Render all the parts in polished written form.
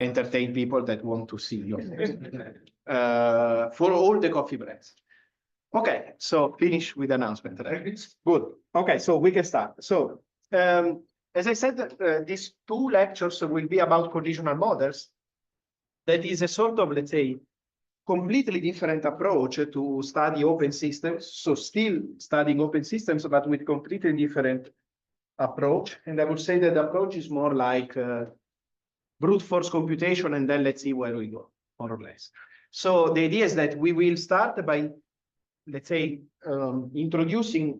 entertain people that want to see you for all the coffee breaks. Okay, so finish with announcement. Right? Good. Okay, so we can start. So as I said, these two lectures will be about conditional models. That is a sort of, let's say, completely different approach to study open systems. So still studying open systems, but with completely different approach. And I would say that the approach is more like brute force computation, and then let's see where we go, more or less. So the idea is that we will start by, let's say, introducing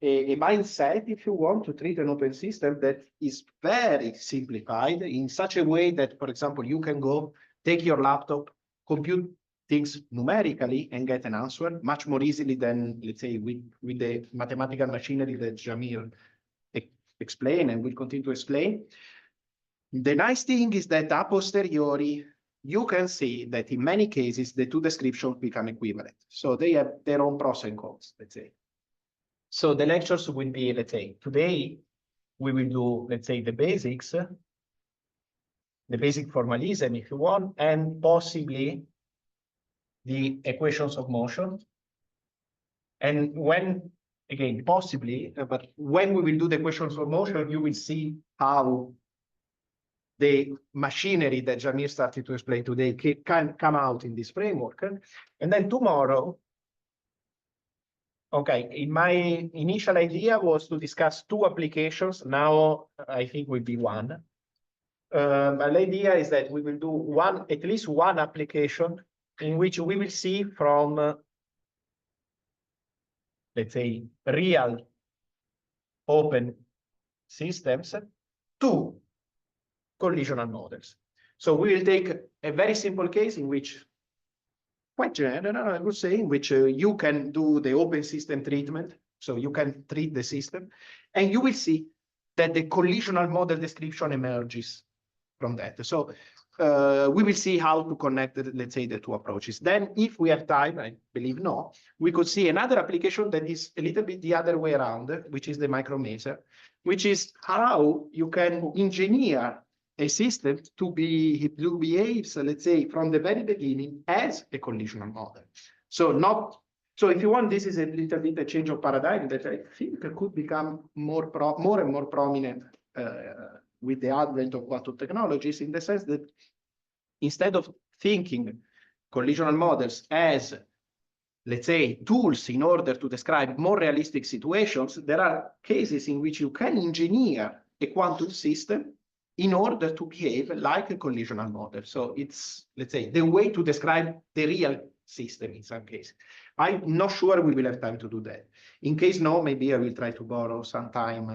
a mindset, if you want, to treat an open system that is very simplified in such a way that, for example, you can go take your laptop, compute things numerically and get an answer much more easily than, let's say, with the mathematical machinery that Jamir explained and will continue to explain. The nice thing is that a posteriori, you can see that in many cases, the two descriptions become equivalent. So they have their own pros and cons, let's say. So the lectures will be, let's say, today we will do, let's say, the basics, the basic formalism, if you want, and possibly the equations of motion. And when, again, possibly, but when we will do the equations of motion, you will see how the machinery that Jamir started to explain today can come out in this framework. And then tomorrow, okay, in my initial idea was to discuss two applications. Now I think will be one. But the idea is that we will do at least one application in which we will see from, let's say, real open systems to collisional models. So we will take a very simple case in which, quite general, I would say, in which you can do the open system treatment. So you can treat the system, and you will see that the collisional model description emerges from that. So we will see how to connect, let's say, the two approaches. Then, if we have time, I believe no, we could see another application that is a little bit the other way around, which is the micrometer, which is how you can engineer a system to behave, so let's say, from the very beginning as a collisional model. So if you want, this is a little bit a change of paradigm that I think could become more and more prominent with the advent of quantum technologies, in the sense that instead of thinking collisional models as, let's say, tools in order to describe more realistic situations, there are cases in which you can engineer a quantum system in order to behave like a collisional model. So it's, let's say, the way to describe the real system in some cases. I'm not sure we will have time to do that. In case no, maybe I will try to borrow some time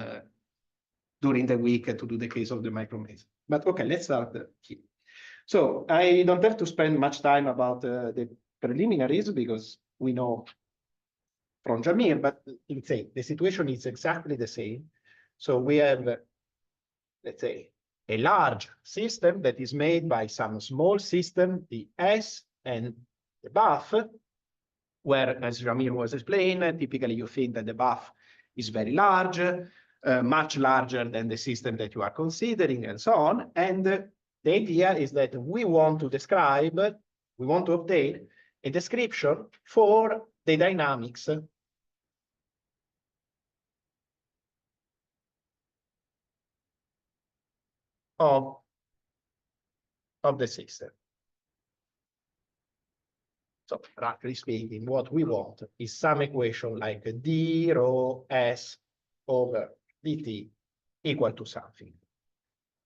during the week to do the case of the micrometer. But okay, let's start here. So I don't have to spend much time about the preliminaries because we know from Jamir, but let's say the situation is exactly the same. So we have, let's say, a large system that is made by some small system, the S and the buff, where, as Jamir was explaining, typically you think that the buff is very large, much larger than the system that you are considering, and so on. And the idea is that we want to describe, we want to obtain a description for the dynamics of the system. So, roughly speaking, what we want is some equation like d rho s over dt equal to something.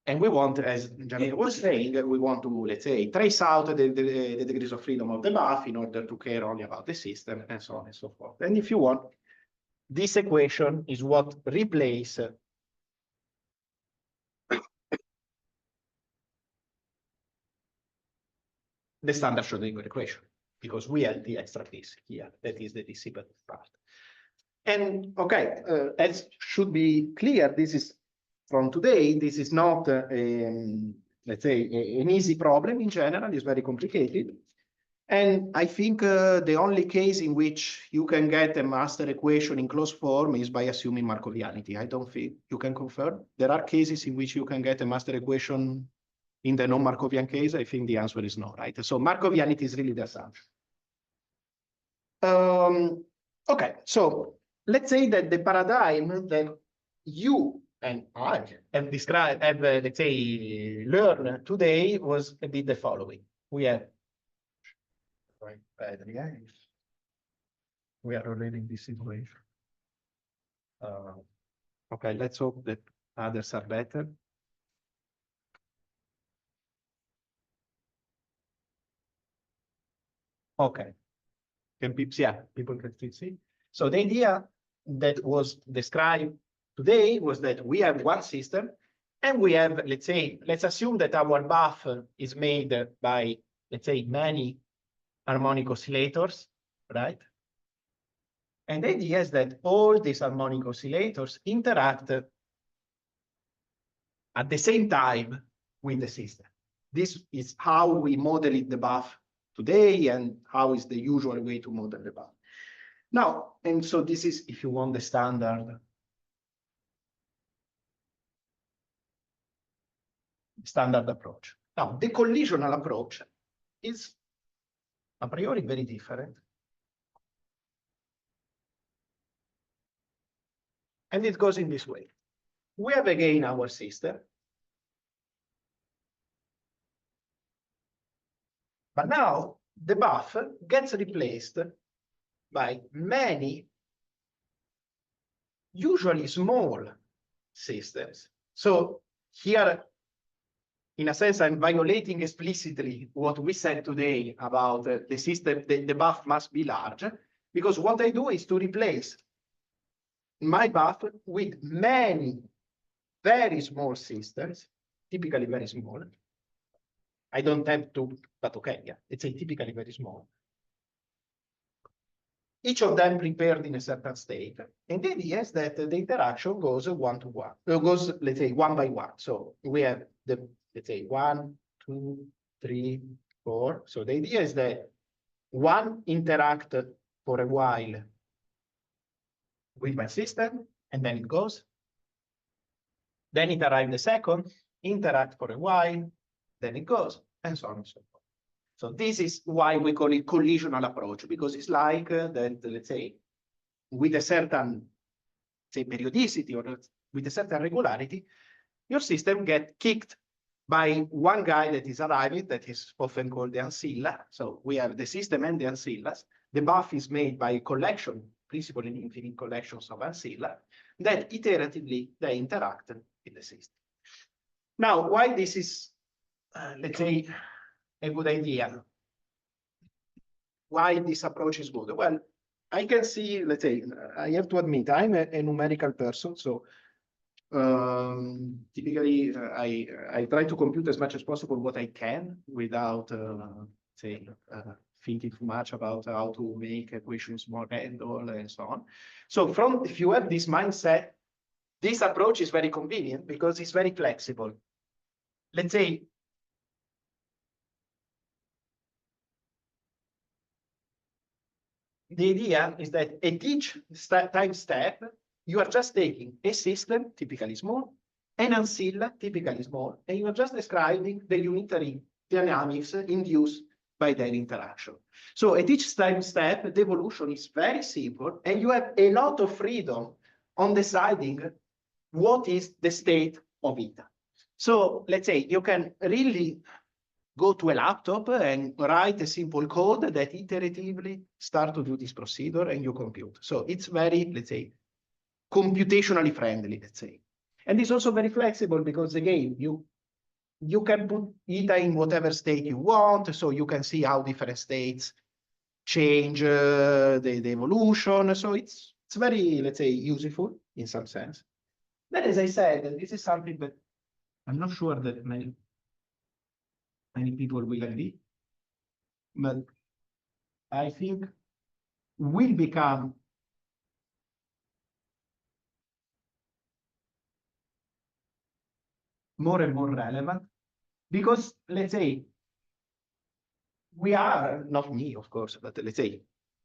And we want, as Jamir was saying, we want to, let's say, trace out the degrees of freedom of the buff in order to care only about the system, and so on and so forth. And if you want, this equation is what replaces the standard Schrödinger equation, because we have the extra piece here, that is the dissipative part. And okay, as should be clear, this is from today, this is not, let's say, an easy problem in general, it's very complicated. And I think the only case in which you can get a master equation in closed form is by assuming Markovianity. I don't think you can confirm. There are cases in which you can get a master equation in the non-Markovian case, I think the answer is no, right? So Markovianity is really the assumption. Okay, so let's say that the paradigm that you and I have described, let's say, learned today was a bit the following. We have, we are already in this situation. Okay, let's hope that others are better. Okay. People can still see. So the idea that was described today was that we have one system and we have, let's say, let's assume that our buffer is made by, let's say, many harmonic oscillators, right? And the idea is that all these harmonic oscillators interact at the same time with the system. This is how we model it, the buff today, and how is the usual way to model the buff. Now, and so this is, if you want, the standard approach. Now, the collisional approach is a priori very different. And it goes in this way. We have again our system. But now the buffer gets replaced by many, usually small systems. So here, in a sense, I'm violating explicitly what we said today about the system, the buff must be large, because what I do is to replace my buffer with many very small systems, typically very small. I don't have to, but okay, yeah, it's a typically very small. Each of them prepared in a certain state. And the idea is that the interaction goes one to one, goes, let's say, one by one. So we have the, let's say, 1, 2, 3, 4. So the idea is that one interacted for a while with my system, and then it goes. Then it arrives the second, interact for a while, then it goes, and so on and so forth. So this is why we call it collisional approach, because it's like that, let's say, with a certain, say, periodicity or with a certain regularity, your system gets kicked by one guy that is arriving, that is often called the ancilla. So we have the system and the ancillas. The buff is made by a collection, principally infinite collections of ancilla, that iteratively they interact with the system. Now, why this is, let's say, a good idea? Why this approach is good? Well, I can see, let's say, I have to admit, I'm a numerical person, so typically I try to compute as much as possible what I can without, say, thinking too much about how to make equations more handle and so on. So if you have this mindset, this approach is very convenient because it's very flexible. Let's say, the idea is that at each time step, you are just taking a system, typically small, an ancilla, typically small, and you are just describing the unitary dynamics induced by that interaction. So at each time step, the evolution is very simple, and you have a lot of freedom on deciding what is the state of eta. So let's say you can really go to a laptop and write a simple code that iteratively start to do this procedure and you compute. So it's very, let's say, computationally friendly, let's say. And it's also very flexible because, again, you can put eta in whatever state you want, so you can see how different states change the evolution. So it's very, let's say, useful in some sense. Then, as I said, this is something that I'm not sure that many people will agree, but I think will become more and more relevant because, let's say, we are, not me, of course, but let's say,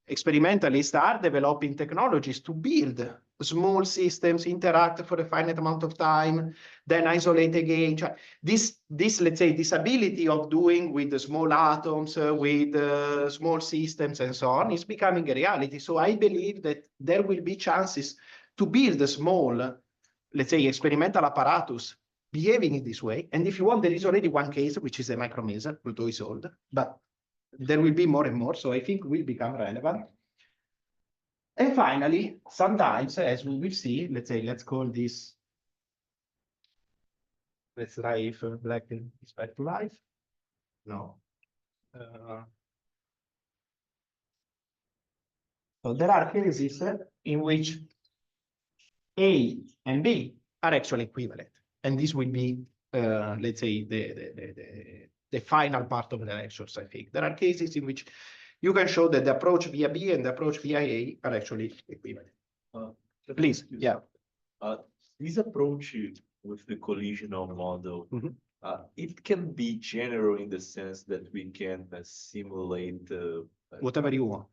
experimentalists are developing technologies to build small systems interact for a finite amount of time, then isolate again. This, let's say, this ability of doing with the small atoms, with small systems and so on is becoming a reality. So I believe that there will be chances to build a small, let's say, experimental apparatus behaving in this way. And if you want, there is already one case, which is a micromeson, although it's old, but there will be more and more. So I think will become relevant. And finally, sometimes, as we will see, let's say, let's call this, let's try if black is back to life. No. So there are cases in which A and B are actually equivalent. And this will be, let's say, the final part of the lectures, I think. There are cases in which you can show that the approach via B and the approach via A are actually equivalent. Please, yeah. This approach with the collisional model, it can be general in the sense that we can simulate whatever you want.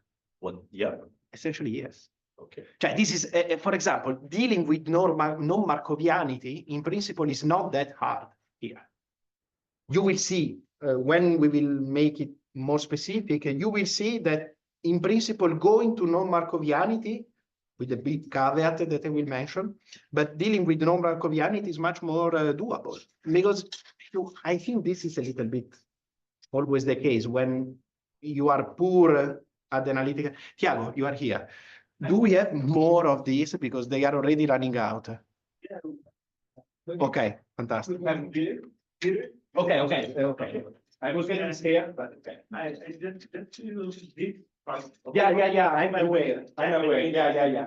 Yeah. Essentially, yes. Okay. This is, for example, dealing with non-Markovianity in principle is not that hard here. You will see when we will make it more specific, you will see that in principle going to non-Markovianity with a big caveat that I will mention, but dealing with non-Markovianity is much more doable, because I think this is a little bit always the case when you are poor at analytical. Tiago, you are here. Do we have more of these? Because they are already running out. Yeah. Okay, fantastic. Okay. I was getting scared, but okay. Yeah. I'm aware. Yeah.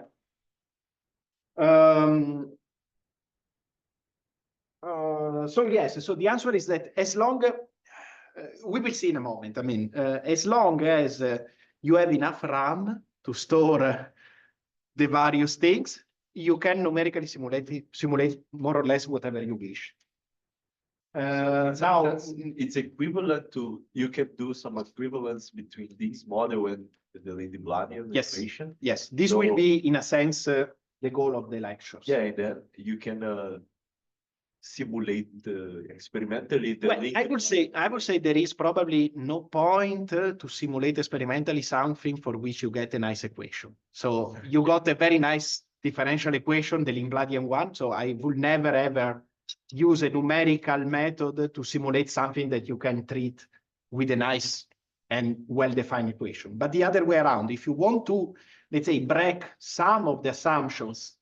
So yes, so the answer is that as long we will see in a moment. I mean, as long as you have enough RAM to store the various things, you can numerically simulate more or less whatever you wish. Now it's equivalent to, you can do some equivalence between this model and the Lindy-Blanian equation. Yes, this will be in a sense the goal of the lectures. Yeah, and then you can simulate experimentally the well, I would say there is probably no point to simulate experimentally something for which you get a nice equation. So you got a very nice differential equation, the Lindbladian one. So I would never ever use a numerical method to simulate something that you can treat with a nice and well-defined equation. But the other way around, if you want to, let's say, break some of the assumptions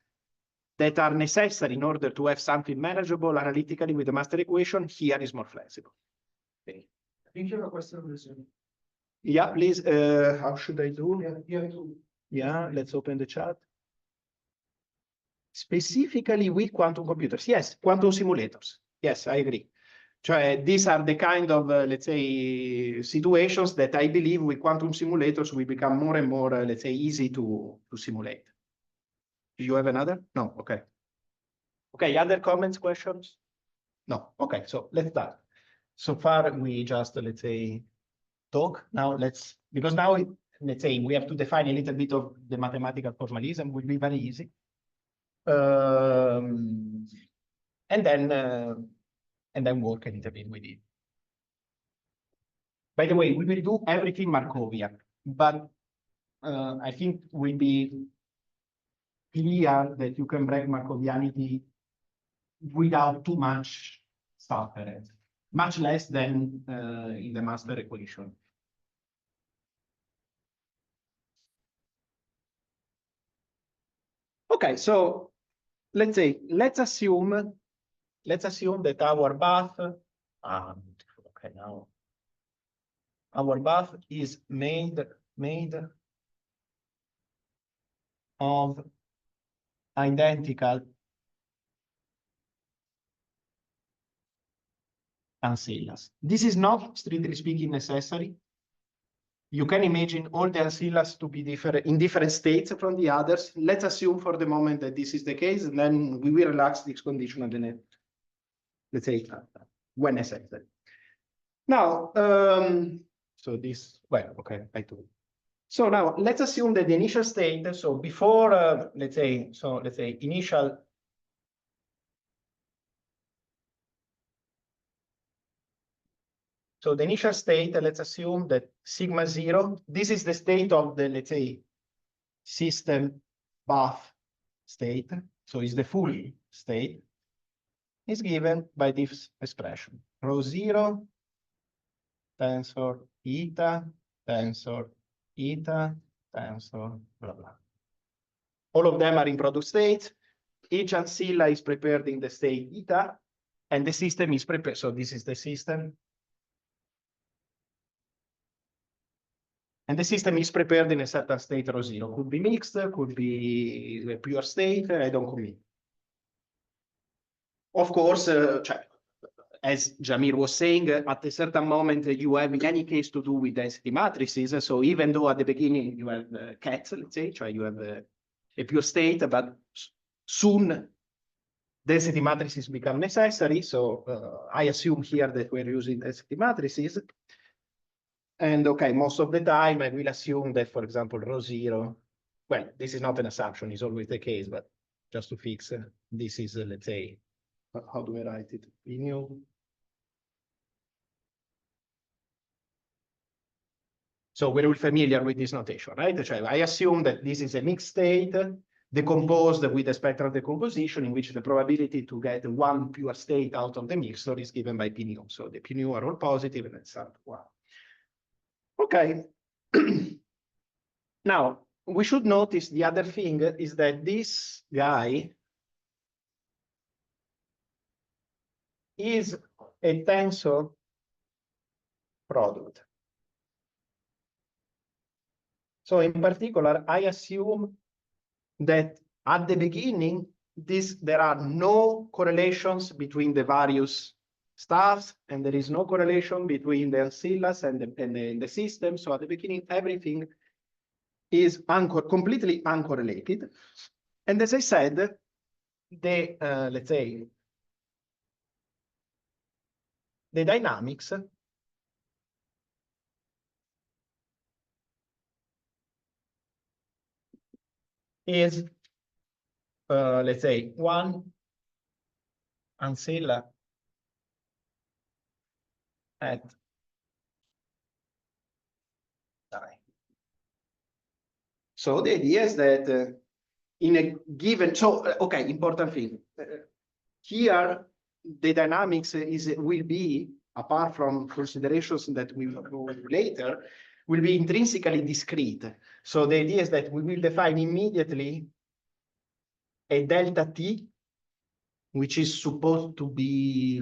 that are necessary in order to have something manageable analytically with the master equation, here is more flexible. Okay. I think you have a question on this. Yeah, please. How should I do? Yeah, Let's open the chat. Specifically with quantum computers. Yes, quantum simulators. Yes, I agree. These are the kind of, let's say, situations that I believe with quantum simulators will become more and more, let's say, easy to simulate. Do you have another? No, okay. Okay, other comments, questions? No, okay, so let's start. So far, we just, let's say, talk. Now because now, let's say, we have to define a little bit of the mathematical formalism, will be very easy. And then work a little bit with it. By the way, we will do everything Markovian, but I think will be clear that you can break Markovianity without too much stuff, much less than in the master equation. Okay, so let's assume that our bath, okay, now our bath is made of identical ancillas. This is not, strictly speaking, necessary. You can imagine all the ancillas to be different in different states from the others. Let's assume for the moment that this is the case, and then we will relax this condition and then, let's say, when necessary. Now, so this, well, okay, I told. So now let's assume that the initial state, so before, let's say initial. So the initial state, let's assume that sigma 0, this is the state of the, let's say, system buff state. So it's the full state, is given by this expression. Rho 0, tensor eta, tensor eta, tensor blah, blah. All of them are in product states. Each ancilla is prepared in the state eta, and the system is prepared. So this is the system. And the system is prepared in a certain state rho 0. Could be mixed, could be a pure state, I don't commit. Of course, as Jamir was saying, at a certain moment, you have in any case to do with density matrices. So even though at the beginning you have cats, let's say, you have a pure state, but soon density matrices become necessary. So I assume here that we're using density matrices. And okay, most of the time I will assume that, for example, rho 0, well, this is not an assumption, it's always the case, but just to fix, this is, let's say, how do I write it? So we're all familiar with this notation, right? I assume that this is a mixed state decomposed with a spectral decomposition in which the probability to get one pure state out of the mixture is given by P nu. So the P nu are all positive and it's up 1. Okay. Now, we should notice the other thing is that this guy is a tensor product. So in particular, I assume that at the beginning, there are no correlations between the various stuffs, and there is no correlation between the ancillas and the system. So at the beginning, everything is completely uncorrelated. And as I said, let's say, the dynamics is, let's say, one ancilla at I. So the idea is that in a given, so okay, important thing. Here, the dynamics will be, apart from considerations that we will go later, will be intrinsically discrete. So the idea is that we will define immediately a delta t, which is supposed to be,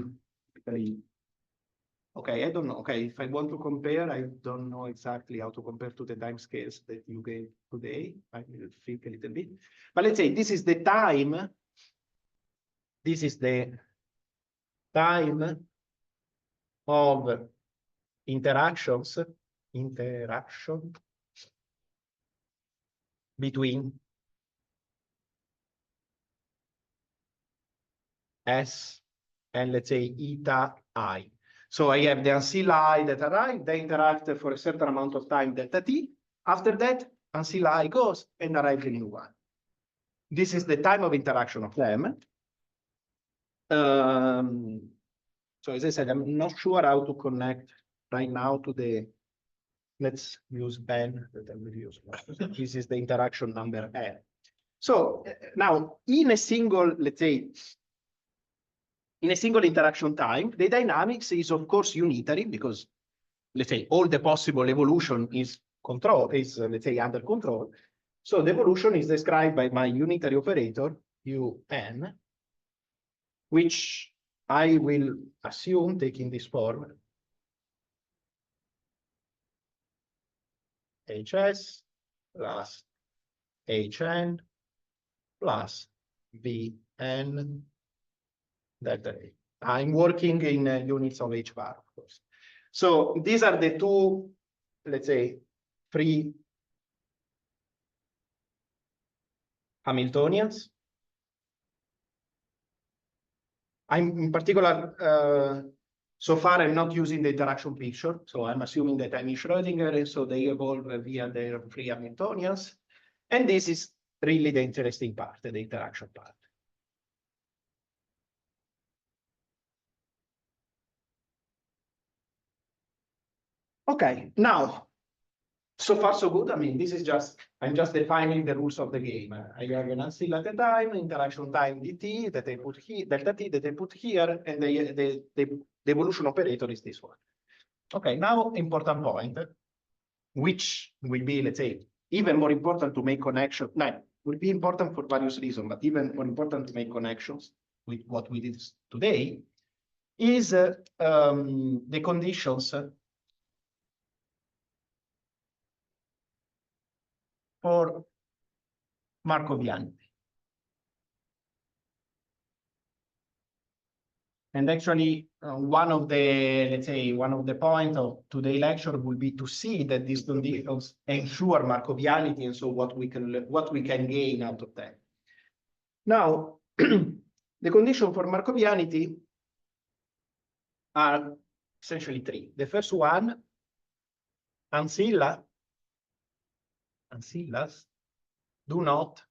okay, I don't know. Okay, if I want to compare, I don't know exactly how to compare to the time scales that you gave today. I will think a little bit. But let's say this is the time. This is the time of interaction between S and, let's say, eta I. So I have the ancilla I that arrive, they interact for a certain amount of time, delta t. After that, ancilla I goes and arrives in U1. This is the time of interaction of them. So as I said, I'm not sure how to connect right now to the, let's use Ben that I will use. This is the interaction number N. So now in a single, let's say, in a single interaction time, the dynamics is of course unitary because, let's say, all the possible evolution is let's say, under control. So the evolution is described by my unitary operator, UN, which I will assume taking this form. HS plus HN plus VN delta A. I'm working in units of H bar, of course. So these are the two, let's say, free Hamiltonians. I'm in particular So far, I'm not using the interaction picture. So I'm assuming that I'm in Schrödinger, and so they evolve via their free Hamiltonians. And this is really the interesting part, the interaction part. Okay, now, so far so good. I mean, this is I'm just defining the rules of the game. I have an ancilla at a time, interaction time dt that I put here, delta t that I put here, and the evolution operator is this one. Okay, now important point, which will be, let's say, even more important to make connection. No, will be important for various reasons, but even more important to make connections with what we did today, is the conditions for Markovianity. And actually, one of the points of today's lecture will be to see that these conditions ensure Markovianity, and so what we can gain out of that. Now, the conditions for Markovianity are essentially three. The first one, ancillas do not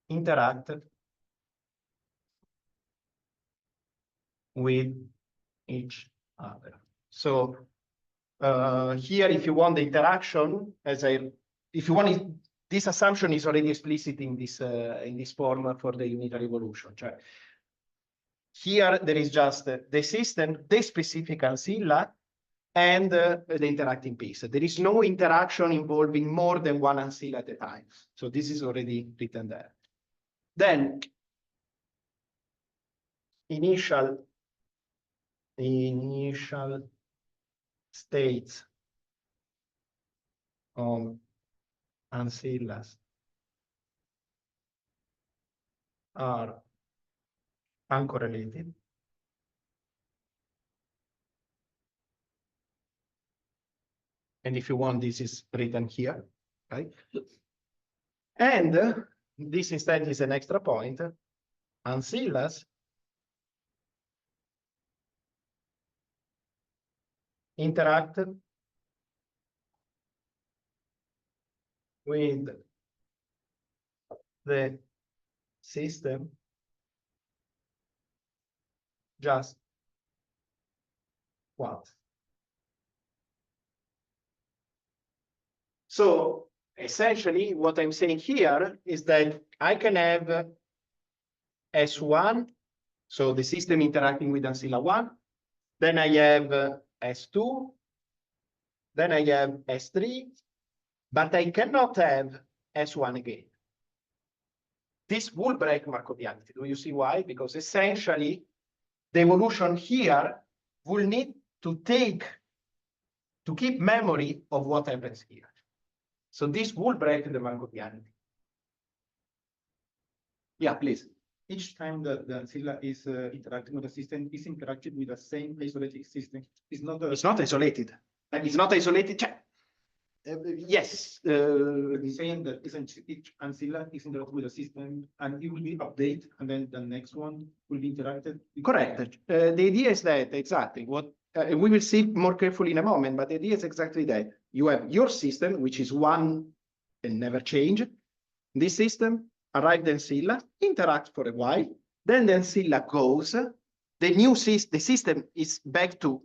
interact with each other. So here, if you want the interaction, this assumption is already explicit in this form for the unitary evolution. Here there is just the system, the specific ancilla, and the interacting piece. There is no interaction involving more than one ancilla at a time. So this is already written there. Then initial states of ancillas are uncorrelated. And if you want, this is written here, right? And this instead is an extra point. Ancillas interact with the system just once. So essentially, what I'm saying here is that I can have S1, so the system interacting with ancilla 1. Then I have S2. Then I have S3. But I cannot have S1 again. This will break Markovianity. Do you see why? Because essentially, the evolution here will need to keep memory of what happens here. So this will break the Markovianity. Yeah, please. Each time the ancilla is interacting with the system, is interacted with the same isolated system. It's not isolated. It's not isolated. Yes. Saying that each ancilla is interacted with the system, and it will be updated, and then the next one will be interacted. Correct. The idea is that exactly what we will see more carefully in a moment, but the idea is exactly that. You have your system, which is one and never change. This system arrives the ancilla, interacts for a while, then the ancilla goes. The system is back to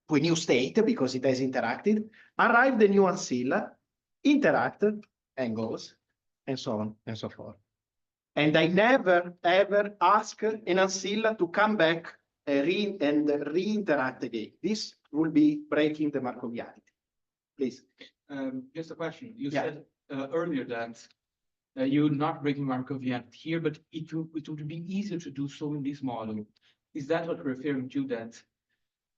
a new state because it has interacted. Arrive the new ancilla, interact, and goes, and so on and so forth. And I never ever ask an ancilla to come back and re-interact again. This will be breaking the Markovianity. Please. Just a question. You said earlier that you're not breaking Markovianity here, but it would be easier to do so in this model. Is that what you're referring to? That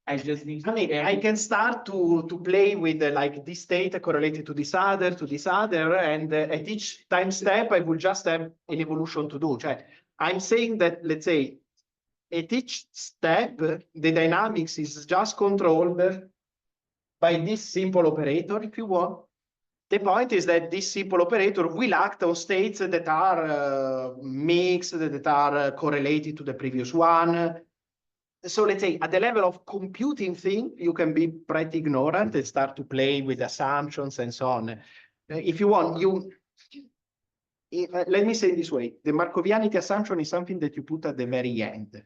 I just need. I can start to play with like this state correlated to this other, and at each time step I will just have an evolution to do. I'm saying that, let's say, at each step the dynamics is just controlled by this simple operator, if you want. The point is that this simple operator will act on states that are mixed, that are correlated to the previous one. so let's say at the level of computing thing, you can be pretty ignorant and start to play with assumptions and so on. If you want, let me say it this way, the Markovianity assumption is something that you put at the very end.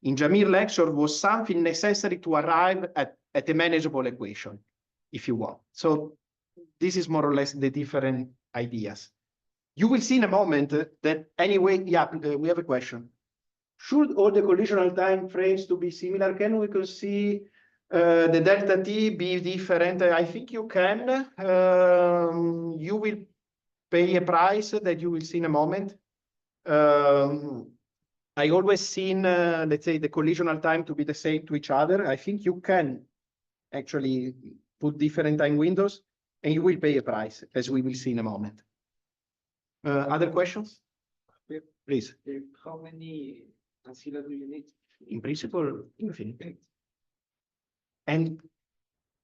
In Jamir's lecture was something necessary to arrive at a manageable equation, if you want. So this is more or less the different ideas. You will see in a moment that anyway, yeah, we have a question. Should all the collisional time frames to be similar? Can we see the delta t be different? I think you can. You will pay a price that you will see in a moment. I always seen, let's say, the collisional time to be the same to each other. I think you can actually put different time windows, and you will pay a price, as we will see in a moment. Other questions? Please. How many ancilla do you need? In principle, infinite. And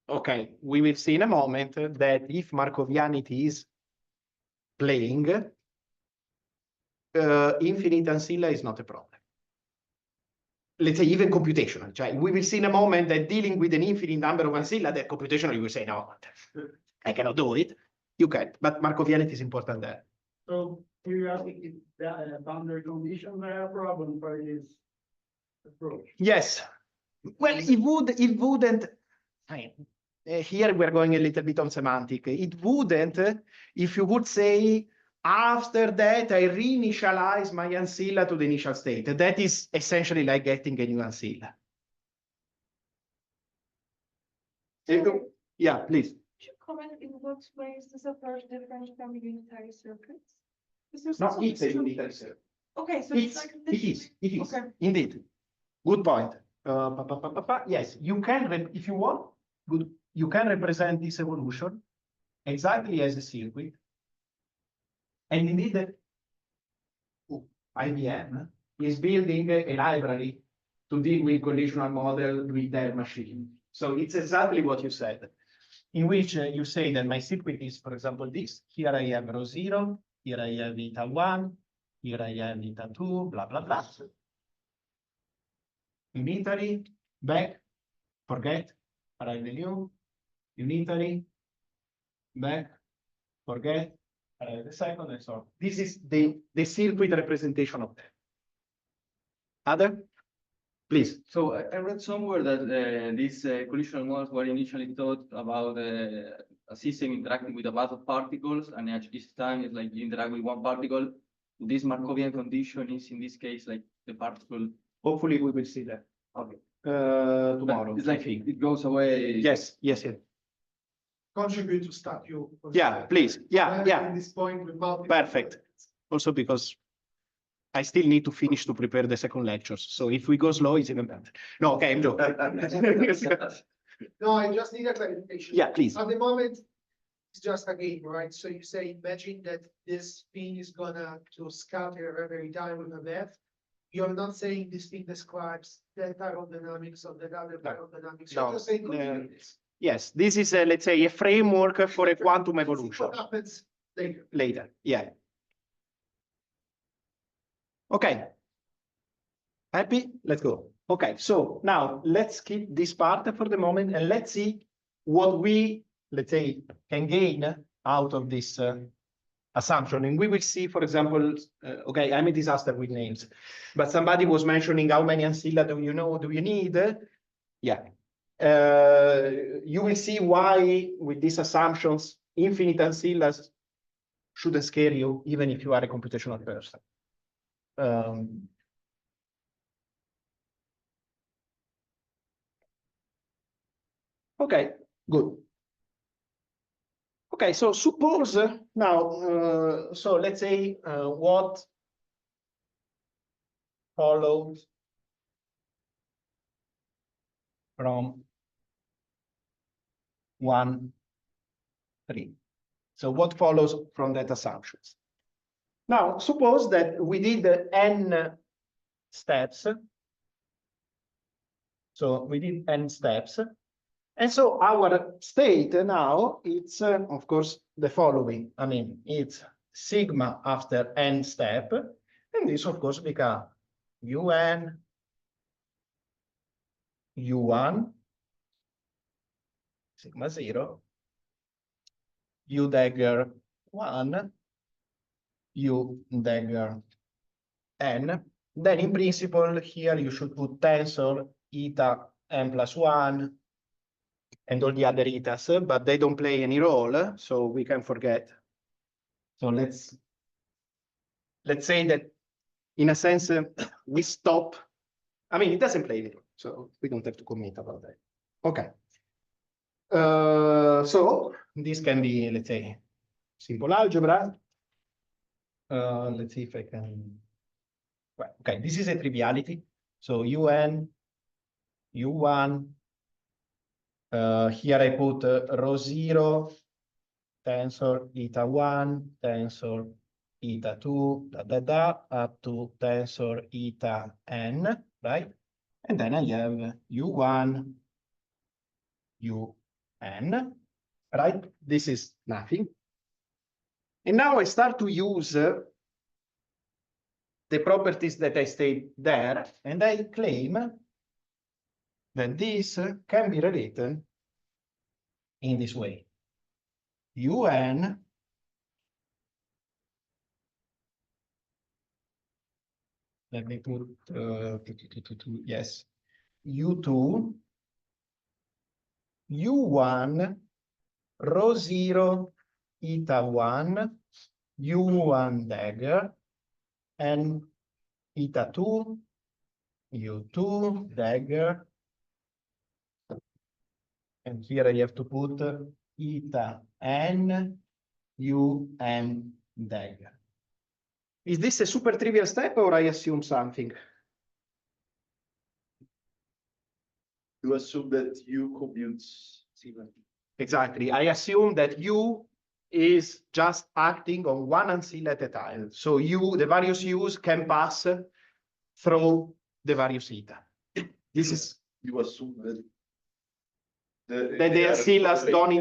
okay, we will see in a moment that if Markovianity is playing, infinite ancilla is not a problem. Let's say even computational. We will see in a moment that dealing with an infinite number of ancilla, that computational, you will say, no, I cannot do it. You can, but Markovianity is important there. So periodic boundary conditions are a problem for this approach. Yes. Well, it wouldn't. Here we're going a little bit on semantic. It wouldn't if you would say, after that, I reinitialize my ancilla to the initial state. That is essentially like getting a new ancilla. Yeah, please. Could you comment in what ways this approach different from unitary circuits? No, it's a unitary circuit. Okay, so It is, Okay. indeed. Good point. Yes, you can, if you want, you can represent this evolution exactly as a circuit. And indeed, IBM is building a library to deal with collisional model with their machine. So it's exactly what you said, in which you say that my circuit is, for example, this. Here I have rho 0, here I have eta 1, here I have eta 2, blah, blah, blah. Unitary, back, forget, arrive the new, unitary, back, forget, arrive the second, and so on. This is the circuit representation of that. Other? Please. So I read somewhere that these collisional models were initially thought about a system interacting with a lot of particles, and at this time it's like you interact with one particle. This Markovian condition is in this case like the particle. Hopefully we will see that. Okay. Tomorrow. It's like it goes away. Yes, yes, yes. Contribute to start you. Yeah, please. Yeah, yeah. At this point with multiple. Perfect. Also because I still need to finish to prepare the second lectures. So if we go slow, it's even better. No, okay, I'm joking. No, I just need a clarification. Yeah, please. At the moment, it's just a game, right? So you say, imagine that this thing is gonna to scatter every time with a net. You're not saying this thing describes that type of dynamics or that other type of dynamics. You're just saying, continue this. Yes, this is, let's say, a framework for a quantum See evolution. what happens later. Later, yeah. Okay. Happy? Let's go. Okay, so now let's keep this part for the moment and let's see what we, let's say, can gain out of this assumption. And we will see, for example, okay, I'm a disaster with names, but somebody was mentioning how many ancilla do you need? Yeah. You will see why with these assumptions, infinite ancillas shouldn't scare you, even if you are a computational person. Okay, good. Okay, so suppose now, so let's say what follows from 1, 3. So what follows from that assumptions? Now, suppose that we did n steps. So we did n steps. And so our state now, it's, of course, the following. I mean, it's sigma after n step. And this, of course, becomes un U1, sigma 0, U dagger 1, U dagger n. Then in principle, here you should put tensor eta n plus 1 and all the other etas, but they don't play any role, so we can forget. So let's say that in a sense, we stop. I mean, it doesn't play any role, so we don't have to commit about that. Okay. So this can be, let's say, simple algebra. Let's see if I can. Well, okay, this is a triviality. So UN, U1. Here I put rho 0, tensor eta 1, tensor eta 2, up to tensor eta n, right? And then I have U1, UN, right? This is nothing. And now I start to use the properties that I state there, and I claim that this can be related in this way. UN let me put yes, U2, U1, rho 0, eta 1, U1 dagger, and eta 2, U2 dagger. And here I have to put eta n, UN dagger. Is this a super trivial step or I assume something? You assume that U computes C1. Exactly. I assume that U is just acting on one ancilla at a time. So U, the various U's can pass through the various eta. This is You assume that the ancillas don't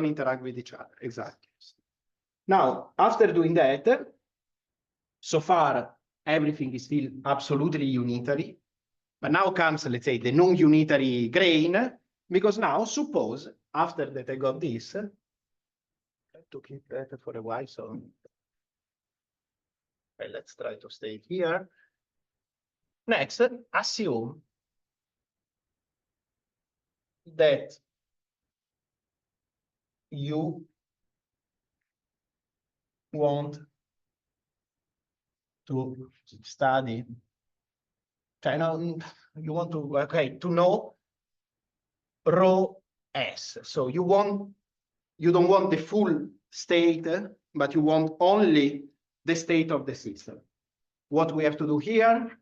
interact with each other. Exactly. Now, after doing that, so far everything is still absolutely unitary. But now comes, let's say, the non-unitary grain, because now suppose after that I got this, I have to keep that for a while. So well, let's try to stay here. Next, assume that you want to study, you want to, okay, to know rho S. So you don't want the full state, but you want only the state of the system. What we have to do here?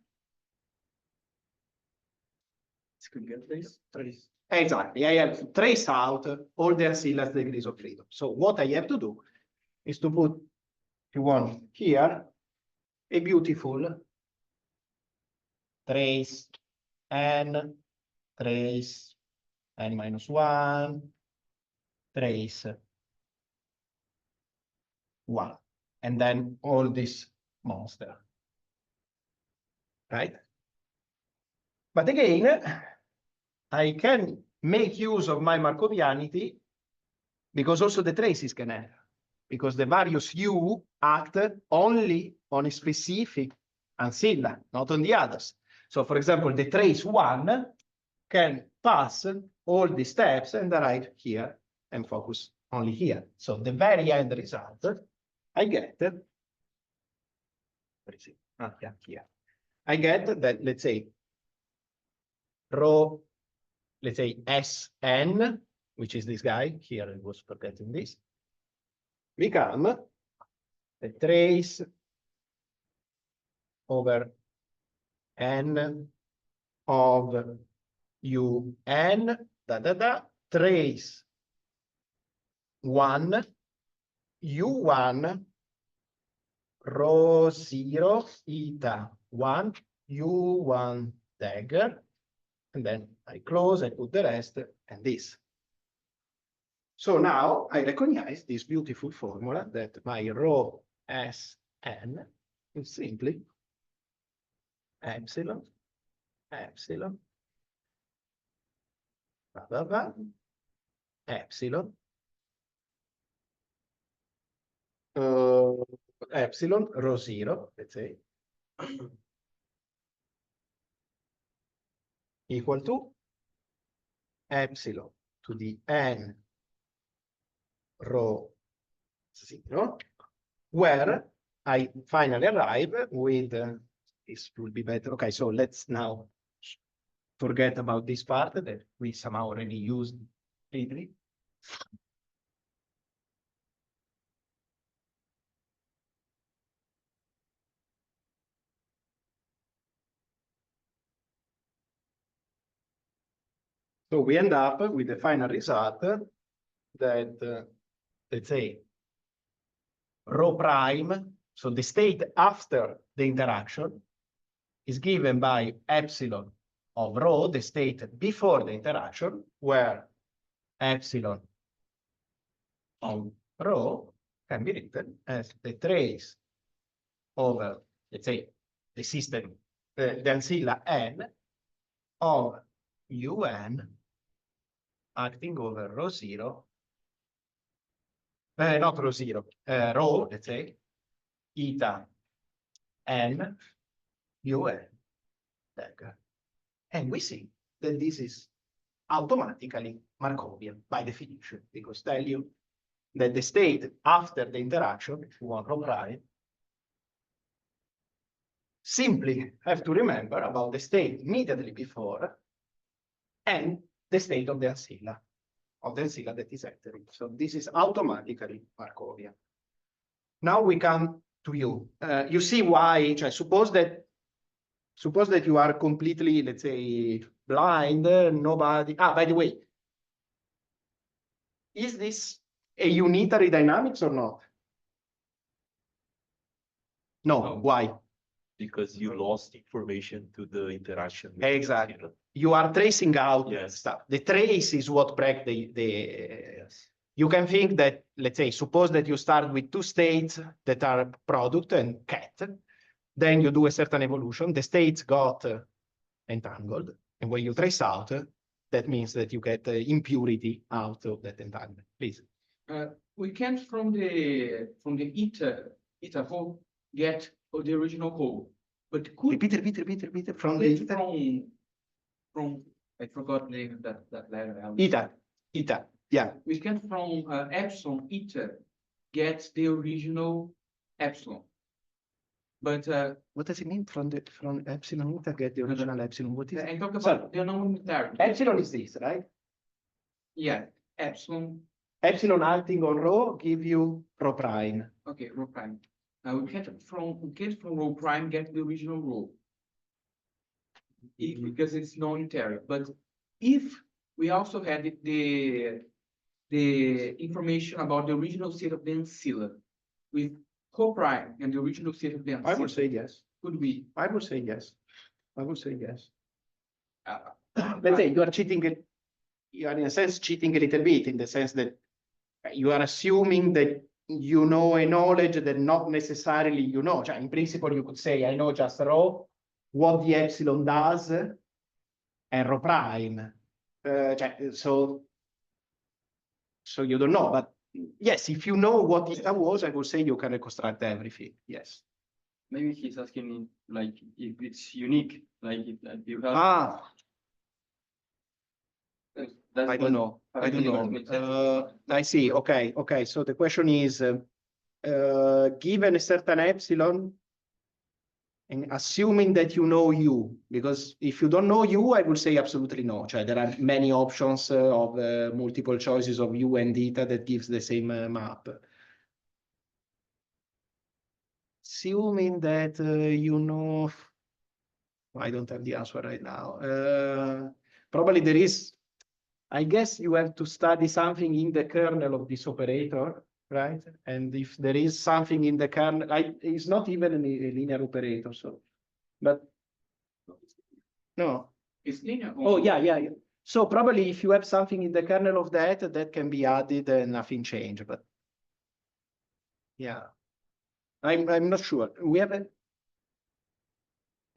Trace. Exactly. I have to trace out all the ancillas degrees of freedom. So what I have to do is to put, if you want, here a beautiful trace n, trace n minus 1, trace 1, and then all this monster, right? But again, I can make use of my Markovianity because also the traces can enter, because the various U act only on a specific ancilla, not on the others. So for example, the trace 1 can pass all the steps and arrive here and focus only here. So the very end result, I get, where is it? Ah, yeah, here. I get that, let's say, rho, let's say Sn, which is this guy, here I was forgetting this, become the trace over n of UN, trace 1, U1, rho 0, eta 1, U1 dagger, and then I close, I put the rest, and this. So now I recognize this beautiful formula that my rho Sn is simply epsilon, epsilon, blah, blah, blah, epsilon, epsilon rho 0, let's say, equal to epsilon to the n rho 0, where I finally arrive with, this will be better. Okay, so let's now forget about this part that we somehow already used lately. So we end up with the final result that, let's say, rho prime, so the state after the interaction, is given by epsilon of rho, the state before the interaction, where epsilon of rho can be written as the trace over, let's say, the system, the ancilla n of un acting over rho 0, not rho 0, rho, let's say, eta n un dagger. And we see that this is automatically Markovian by definition, because tell you that the state after the interaction, if you want rho prime, simply have to remember about the state immediately before and the state of the ancilla that is entering. So this is automatically Markovian. Now we come to you. You see why, suppose that you are completely, let's say, blind, nobody. By the way, is this a unitary dynamics or not? No, why? Because you lost information to the interaction. Exactly. You are tracing out Yes. stuff. The trace is what breaks You can think that, let's say, suppose that you start with two states that are product and cat. Then you do a certain evolution. The states got entangled. And when you trace out, that means that you get impurity out of that entanglement. Please. We can from the eta whole get the original whole, but could Repeat. From the from I forgot that letter. Eta. Yeah. We can from epsilon eta get the original epsilon. But What does it mean from epsilon eta get the original epsilon? What is I talk about Sorry. the non-unitarity. Epsilon is this, right? Yeah, epsilon. Epsilon acting on rho give you rho prime. Okay, rho prime. Now we get from rho prime get the original rho. Because it's non-unitary. But if we also had the information about the original state of the ancilla with rho prime and the original state of the ancilla, I would say yes. could we? I would say yes. Let's say you are cheating. You are in a sense cheating a little bit in the sense that you are assuming that you know a knowledge that not necessarily you know. In principle, you could say, I know just rho, what the epsilon does, and rho prime. So you don't know. But yes, if you know what eta was, I would say you can reconstruct everything. Yes. Maybe he's asking like if it's unique, like if you have. I don't know. I see. Okay. So the question is, given a certain epsilon, and assuming that you know u, because if you don't know u, I would say absolutely no. There are many options of multiple choices of u and eta that gives the same map. Assuming that you know, I don't have the answer right now. Probably there is. I guess you have to study something in the kernel of this operator, right? And if there is something in the kernel, it's not even a linear operator, so, but no. It's linear. Oh, yeah. So probably if you have something in the kernel of that can be added and nothing changed, but yeah, I'm not sure. We have a,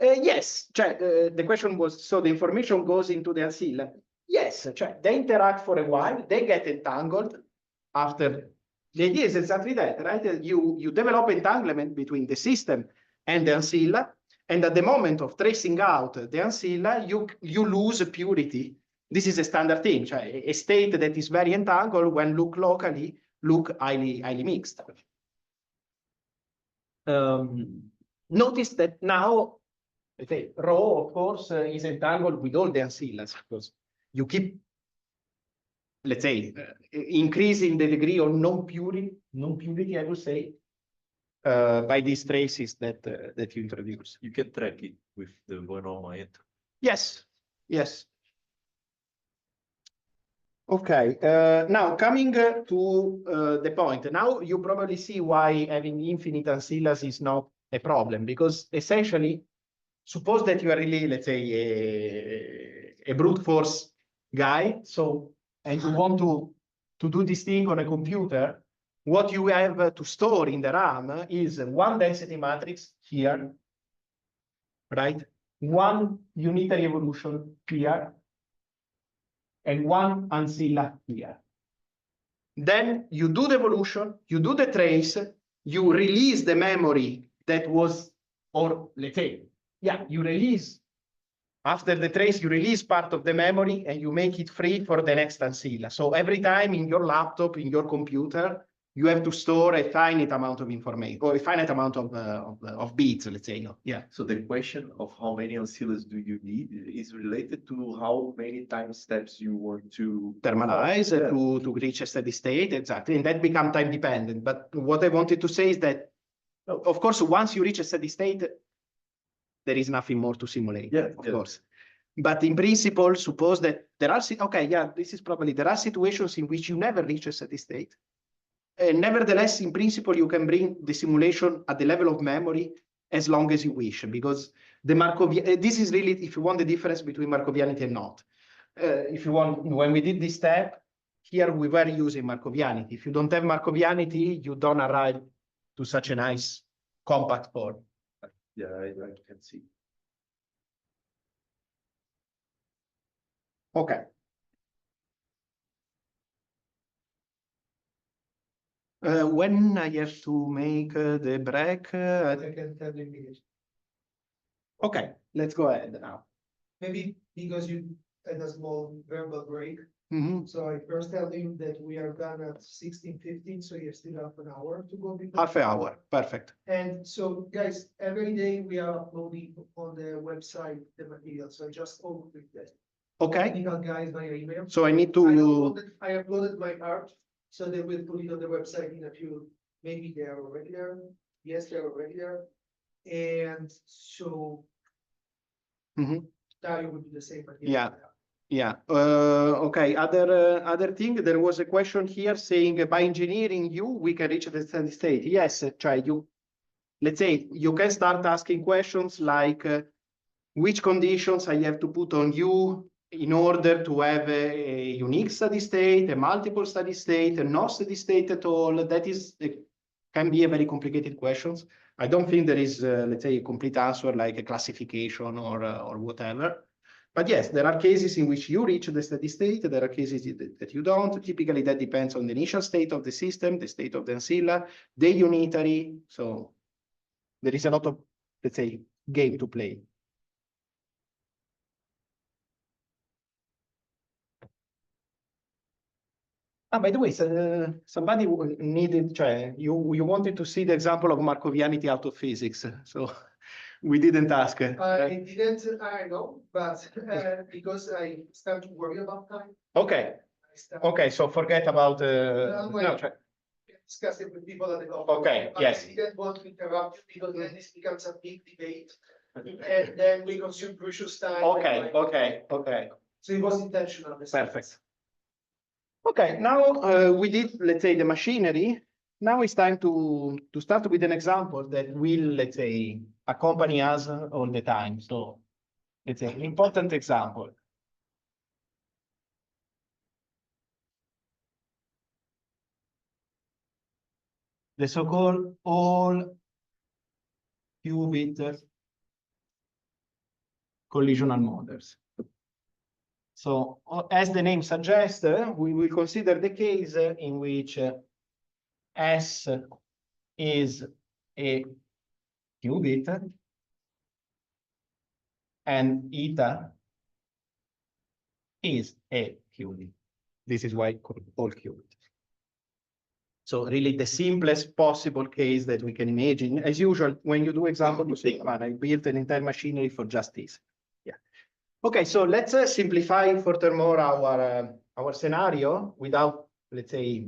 yes, the question was, so the information goes into the ancilla. Yes, cioè they interact for a while, they get entangled after. The idea is exactly that, right? You develop entanglement between the system and the ancilla, and at the moment of tracing out the ancilla, you lose purity. This is a standard thing, cioè a state that is very entangled when look locally, look highly mixed. Notice that now, let's say, rho, of course, is entangled with all the ancillas because you keep, let's say, increasing the degree of non-purity, I would say, by these traces that you introduce. You can track it with the von Neumann entry. Yes, yes. Okay, now coming to the point. Now you probably see why having infinite ancillas is not a problem, because essentially, suppose that you are really, let's say, a brute force guy, so, and you want to do this thing on a computer, what you have to store in the RAM is one density matrix here, right? One unitary evolution here, and one ancilla here. Then you do the evolution, you do the trace, you release the memory that was, or let's say, yeah, you release, after the trace, you release part of the memory and you make it free for the next ancilla. So every time in your laptop, in your computer, you have to store a finite amount of information, or a finite amount of bits, let's say. No? Yeah. So the question of how many ancillas do you need is related to how many time steps you want to Thermalize to reach a steady state, exactly, and that become time dependent. But what I wanted to say is that, of course, once you reach a steady state, there is nothing more to simulate, of course. But in principle, suppose that there are, okay, yeah, this is probably, there are situations in which you never reach a steady state. And nevertheless, in principle, you can bring the simulation at the level of memory as long as you wish, because the Markovian, this is really, if you want the difference between Markovianity and not. If you want, when we did this step, here we were using Markovianity. If you don't have Markovianity, you don't arrive to such a nice compact form. Yeah, I can see. Okay. When I have to make the break, I can tell you immediately. okay, let's go ahead now. Maybe because you had a small verbal break. Mhm. So I first tell you that we are done at 16:15, so you still have an hour to go. Half an hour, perfect. And so, guys, every day we are uploading on the website the material, so just overlook that. Okay, Technical guys via email. so I need to, I uploaded my art, so they will put it on the website in a few, maybe they are already there. Yes, they're already there. And so Mhm. Dario will do the same. Yeah. Yeah, okay, other thing, there was a question here saying by engineering you, we can reach the steady state. Yes, try you, let's say, you can start asking questions like, which conditions I have to put on you in order to have a unique steady state, a multiple steady state, a no steady state at all. That is, can be a very complicated questions. I don't think there is, let's say, a complete answer like a classification or whatever. But yes, there are cases in which you reach the steady state. There are cases that you don't. Typically, that depends on the initial state of the system, the state of the ancilla, the unitary. So there is a lot of, let's say, game to play. Ah, by the way, somebody needed, cioè, you wanted to see the example of Markovianity out of physics, so we didn't ask. I didn't, I know, but because I start to worry about time. Okay, okay, so forget about, no, cioè, Discuss it with people at the coffee. Okay, But yes. I didn't want to interrupt you because then this becomes a big debate. And then we consume precious time. Okay, okay. So it was intentional. Perfect. Okay, now we did, let's say, the machinery. Now it's time to start with an example that will, let's say, accompany us all the time. So it's an important example. The so-called all qubit collisional models. So as the name suggests, we will consider the case in which S is a qubit and eta is a qubit. This is why it's called all qubit. So really the simplest possible case that we can imagine. As usual, when you do example, you say, man, I built an entire machinery for just this. Yeah. Okay, so let's simplify furthermore our scenario without, let's say,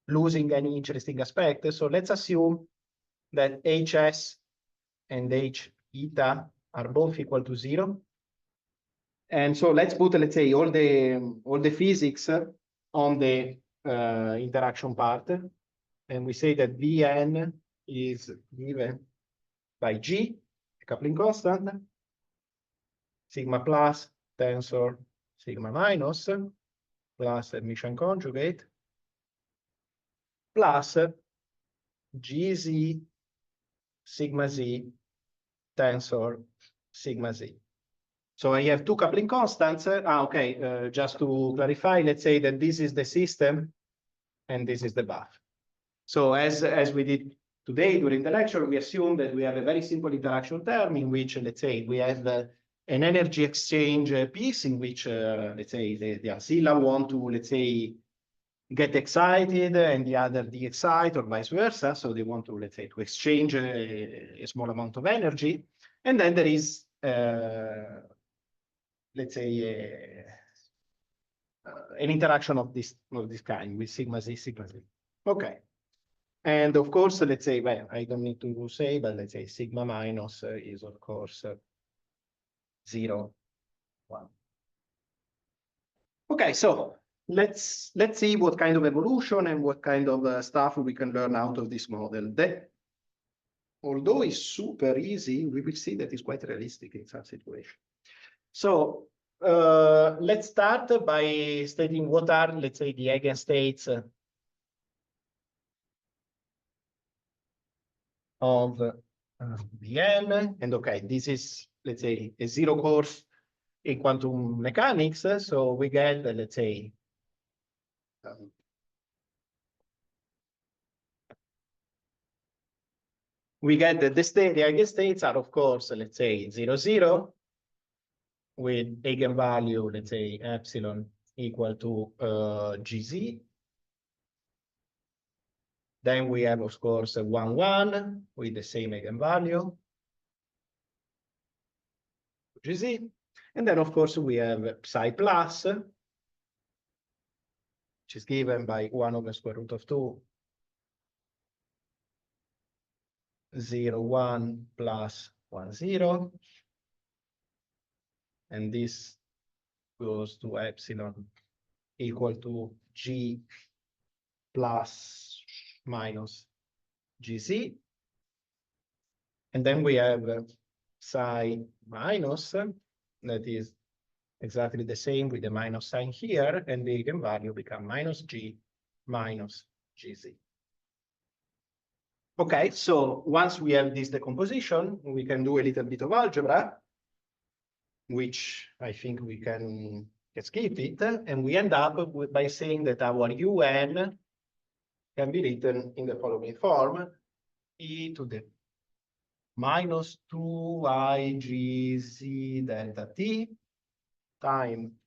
losing any interesting aspect. So let's assume that HS and H eta are both equal to 0. And so let's put, let's say, all the physics on the interaction part. And we say that Vn is given by G, the coupling constant, sigma plus tensor sigma minus, plus emission conjugate, plus GZ sigma Z tensor sigma Z. So I have two coupling constants. Just to clarify, let's say that this is the system and this is the buff. So as we did today during the lecture, we assume that we have a very simple interaction term in which, let's say, we have an energy exchange piece in which, let's say, the ancilla want to, let's say, get excited and the other de-excite or vice versa. So they want to, let's say, to exchange a small amount of energy. And then there is, let's say, an interaction of this kind with sigma Z, sigma Z. Okay. And of course, let's say, well, I don't need to say, but let's say sigma minus is of course 0, 1. Okay, so let's see what kind of evolution and what kind of stuff we can learn out of this model. That, although it's super easy, we will see that it's quite realistic in some situations. So let's start by stating what are, let's say, the eigenstates of Vn. And okay, this is, let's say, a zero course in quantum mechanics. So we get, let's say, we get that the eigenstates are, of course, let's say, 0, 0, with eigenvalue, let's say, epsilon equal to GZ. Then we have, of course, a 1, 1 with the same eigenvalue, GZ. And then, of course, we have psi plus, which is given by 1 over square root of 2, 0, 1 plus 1, 0. And this goes to epsilon equal to G plus minus GZ. And then we have psi minus, that is exactly the same with the minus sign here, and the eigenvalue become minus G minus GZ. Okay, so once we have this decomposition, we can do a little bit of algebra, which I think we can skip it, and we end up by saying that our UN can be written in the following form: e to the minus 2IGZ delta T time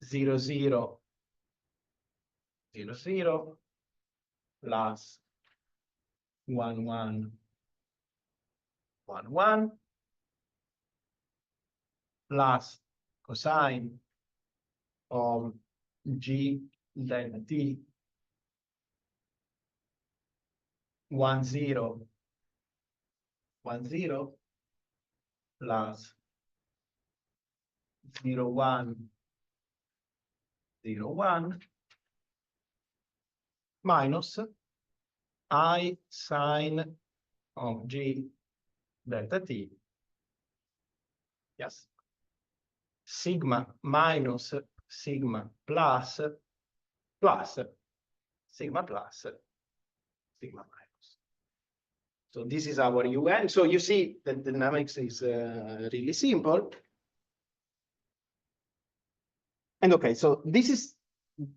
0, 0, 0, 0 plus 1, 1, 1, 1 plus cosine of G delta T 1, 0, 1, 0 plus 0, 1, 0, 1 minus I sine of G delta T. Yes. Sigma minus sigma plus plus sigma plus sigma minus. So this is our UN. So you see that the dynamics is really simple. And okay, so this is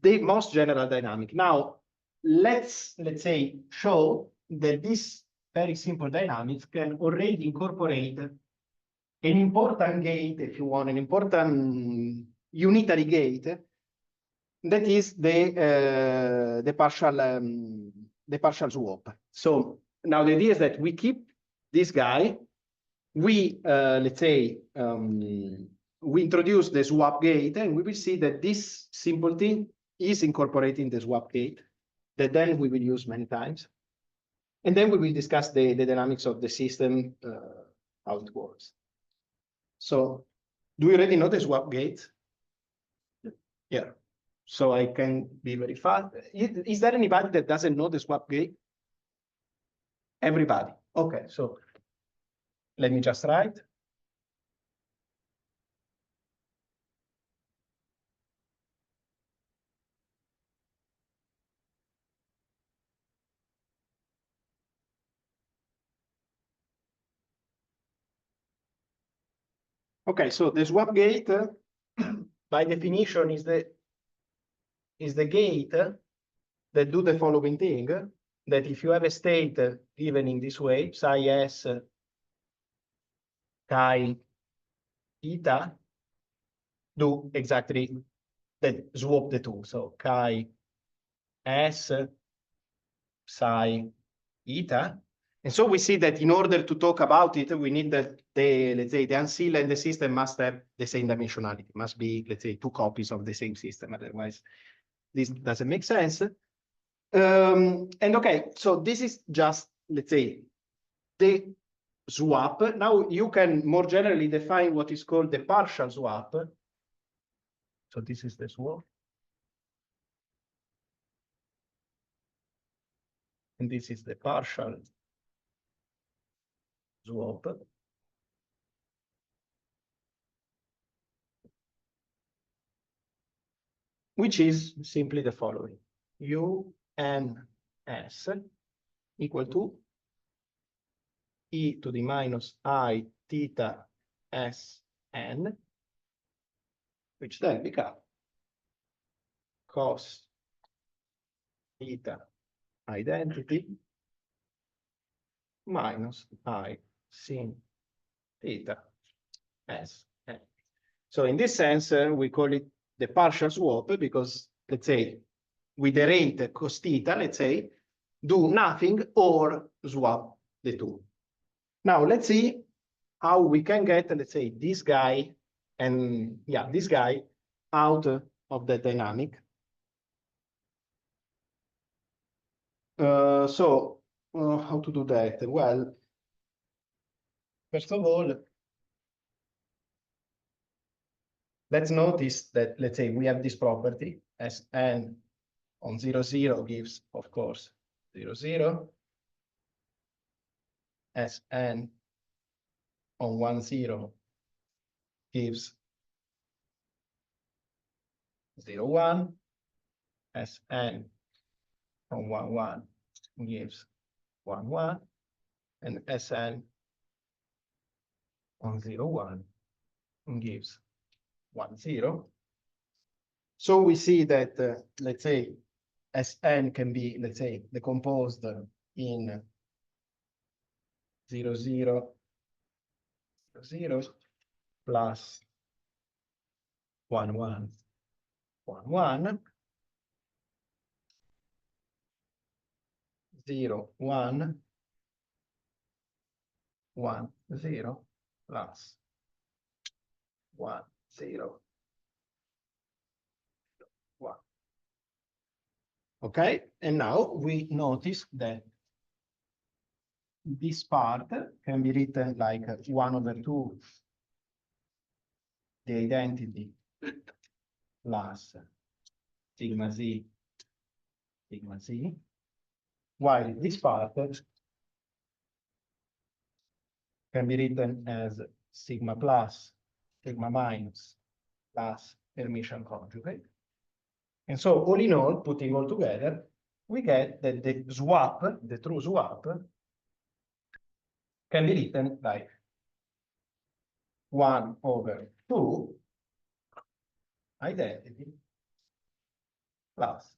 the most general dynamic. Now, let's say, show that this very simple dynamics can already incorporate an important gate, if you want, an important unitary gate, that is the partial swap. So now the idea is that we keep this guy, we let's say we introduce the swap gate, and we will see that this simple thing is incorporating the swap gate that then we will use many times. And then we will discuss the dynamics of the system, how it works. So do you already know the swap gate? Yeah. So I can be very fast. Is there anybody that doesn't know the swap gate? Everybody. Okay, so let me just write. Okay, so the swap gate, by definition, is the gate that do the following thing, that if you have a state given in this way, psi s chi eta, do exactly that, swap the two. So chi s psi eta. And so we see that in order to talk about it, we need that let's say, the ancilla and the system must have the same dimensionality, must be, let's say, two copies of the same system. Otherwise, this doesn't make sense. And okay, so this is just, let's say, the swap. Now you can more generally define what is called the partial swap. So this is the swap. And this is the partial swap. Which is simply the following: UNS equal to e to the minus I theta Sn, which then become cos theta identity minus I sin theta Sn. So in this sense, we call it the partial swap because, let's say, with the rate cos theta, let's say, do nothing or swap the two. Now let's see how we can get, let's say, this guy and this guy out of the dynamic. So how to do that? Well, first of all, let's notice that, let's say, we have this property as n on 0, 0 gives, of course, 0, 0. As n on 1, 0 gives 0, 1. As n on 1, 1 gives 1, 1. And Sn on 0, 1 gives 1, 0. So we see that, let's say, Sn can be, let's say, decomposed in 0, 0, 0, plus 1, 1, 1, 1, 0, 1, 1, 0, plus 1, 0, 1. Okay, and now we notice that this part can be written like 1/2 the identity plus sigma z, while this part can be written as sigma plus, sigma minus, plus Hermitian conjugate. And so all in all, putting all together, we get that the swap, the true swap, can be written like 1/2 identity plus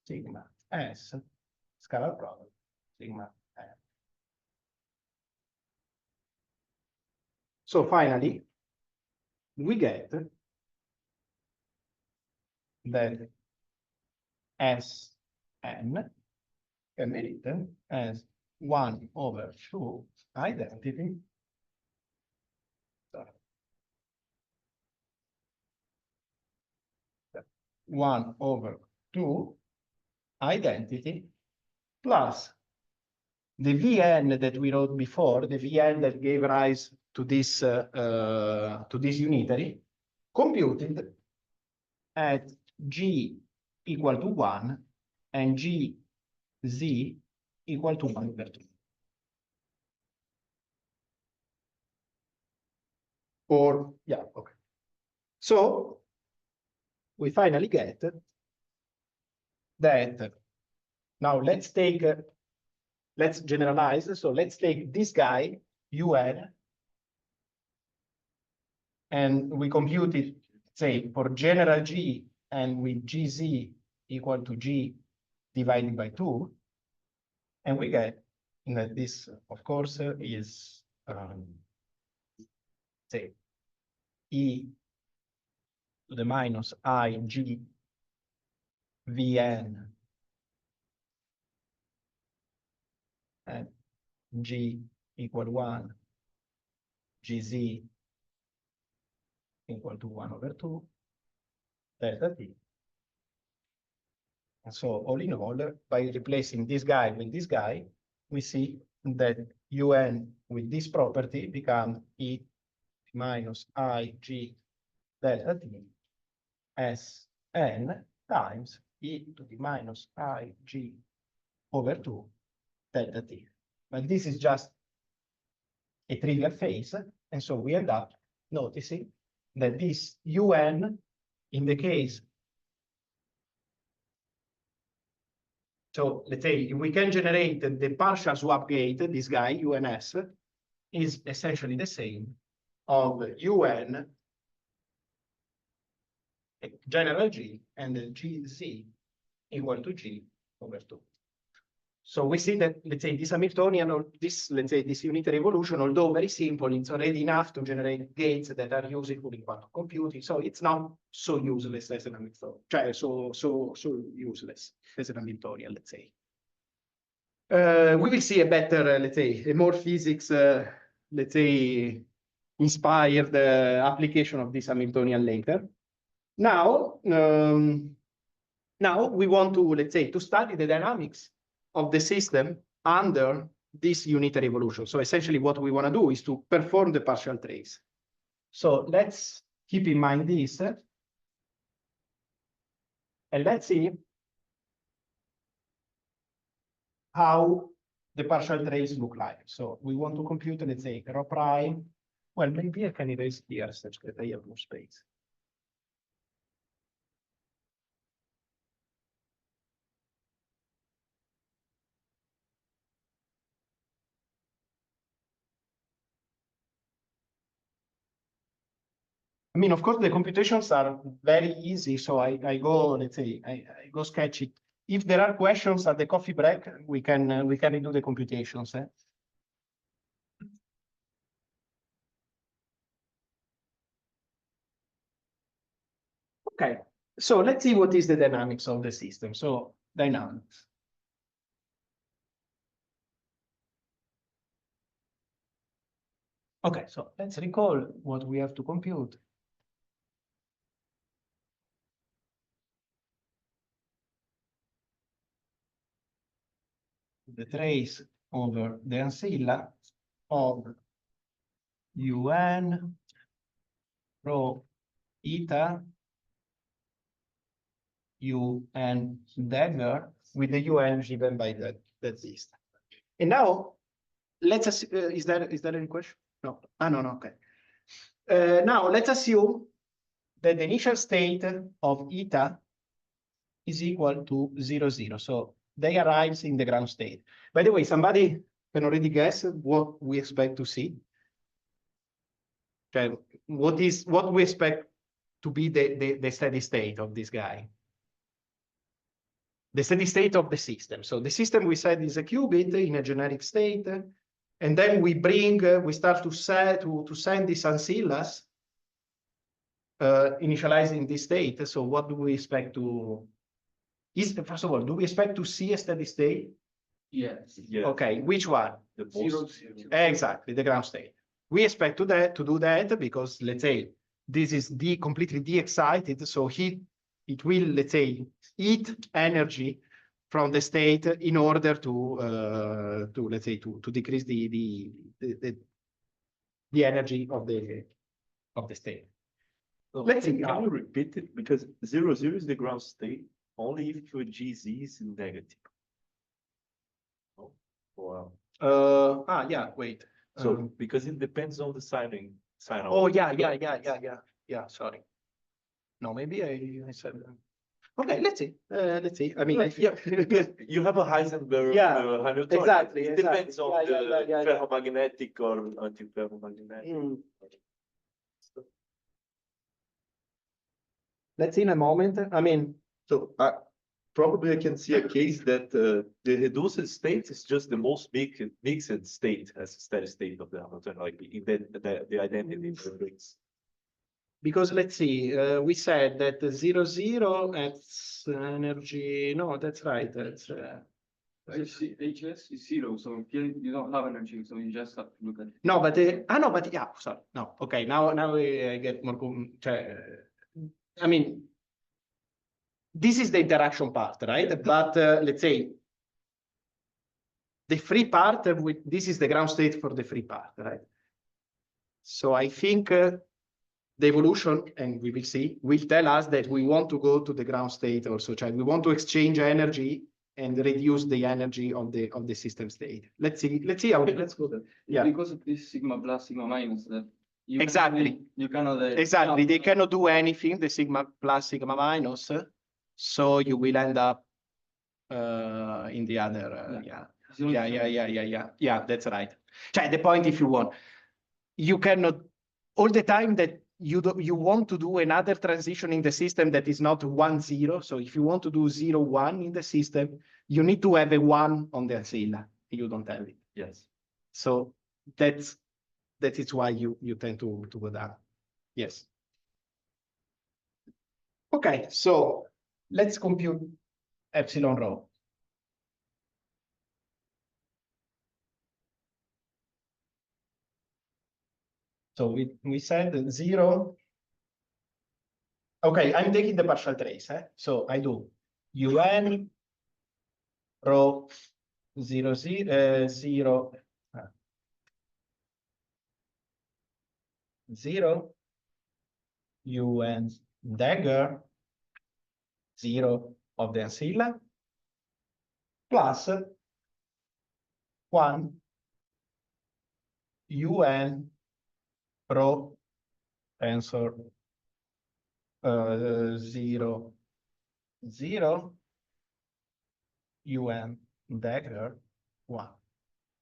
sigma S scalar product sigma N. So finally, we get that Sn can be written as 1/2 identity sorry. 1/2 identity plus the Vn that we wrote before, the Vn that gave rise to this unitary, computed at G equal to 1 and Gz equal to 1/2. Or, yeah, okay. So we finally get that. Now let's take, let's generalize. So let's take this guy, UN, and we compute it, say, for general G and with Gz equal to G divided by 2. And we get that this, of course, is, say, e to the minus I G Vn and G equal 1, Gz equal to 1/2 delta T. And so all in all, by replacing this guy with this guy, we see that UN with this property become E minus IG delta T S N times E to the minus IG over 2 delta T. But this is just a trivial phase, and so we end up noticing that this UN, in the case, so let's say we can generate the partial swap gate, this guy, UNS, is essentially the same of UN general G and the Gz equal to G over 2. So we see that, let's say, this Hamiltonian or this, let's say, this unitary evolution, although very simple, it's already enough to generate gates that are useful in quantum computing. So it's not so useless as an Hamiltonian, so useless as an Hamiltonian, let's say. We will see a better, let's say, a more physics, let's say, inspired application of this Hamiltonian later. Now, now we want to, let's say, to study the dynamics of the system under this unitary evolution. So essentially what we want to do is to perform the partial trace. So let's keep in mind this. And let's see how the partial trace look like. So we want to compute, let's say, rho prime. Well, maybe I can erase here such that I have more space. I mean, of course, the computations are very easy. So I go, let's say, I go sketch it. If there are questions at the coffee break, we can redo the computations. Okay, so let's see what is the dynamics of the system. So dynamics. Okay, so let's recall what we have to compute. The trace over the ancilla of UN rho eta UN dagger with the UN given by that list. And now let's is there any question? No. No, okay. Now let's assume that the initial state of eta is equal to 0, 0. So they arrive in the ground state. By the way, somebody can already guess what we expect to see. Okay, what we expect to be the steady state of this guy. The steady state of the system. So the system we said is a qubit in a generic state, and then we start to send these ancillas initializing this state. So what do we expect to? First of all, do we expect to see a steady state? Yes. Yeah. Okay, which one? The Zero, most, zero. Exactly, the ground state. We expect to do that because, let's say, this is completely de-excited, so it will, let's say, eat energy from the state in order to let's say to decrease the energy of the state. So Let's see can how. you repeat it? Because 0, 0 is the ground state only if your GZ is negative. Oh, wow. Yeah, wait. So because it depends on the sign Oh, off. yeah, sorry. No, maybe I said. Okay, let's see. Let's see. I mean, yeah. You have a Heisenberg Yeah, Hamiltonian. exactly, It exactly. depends on Yeah, the yeah. ferromagnetic or anti-ferromagnetic. Let's see in a moment. I mean, So probably I can see a case that the reduced state is just the most mixed state as a steady state of the Hamiltonian, like the identity matrix. because let's see, we said that the 0, 0 has energy. No, that's right. That's HS is zero, so here you don't have energy, so you just have to look at it. no, but yeah, sorry. No, okay. Now we get more. I mean, this is the interaction part, right? But let's say the free part, this is the ground state for the free part, right? So I think the evolution, and we will see, will tell us that we want to go to the ground state also. We want to exchange energy and reduce the energy of the system state. Let's see how. Let's go there. Yeah. Because of this sigma plus, sigma minus that you Exactly. you cannot Exactly. They cannot do anything, the sigma plus, sigma minus. So you will end up in the other, yeah, that's right. The point, if you want, you cannot, all the time that you want to do another transition in the system that is not 1, 0. So if you want to do 0, 1 in the system, you need to have a 1 on the ancilla. You don't have it. Yes. So that is why you tend to go down. Yes. Okay, so let's compute epsilon rho. So we said 0. Okay, I'm taking the partial trace. So I do un rho 0, 0, 0, 0, un dagger 0 of the ancilla plus 1 un rho tensor 0, 0 un dagger 1.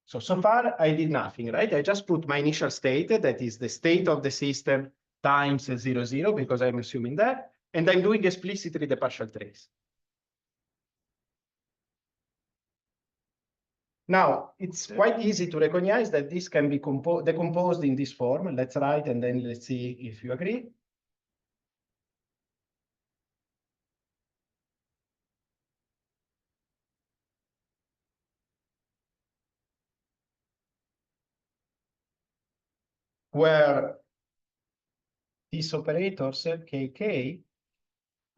So far I did nothing, right? I just put my initial state, that is the state of the system times 0, 0, because I'm assuming that, and I'm doing explicitly the partial trace. Now, it's quite easy to recognize that this can be decomposed in this form. Let's write, and then let's see if you agree. Where these operators, kk,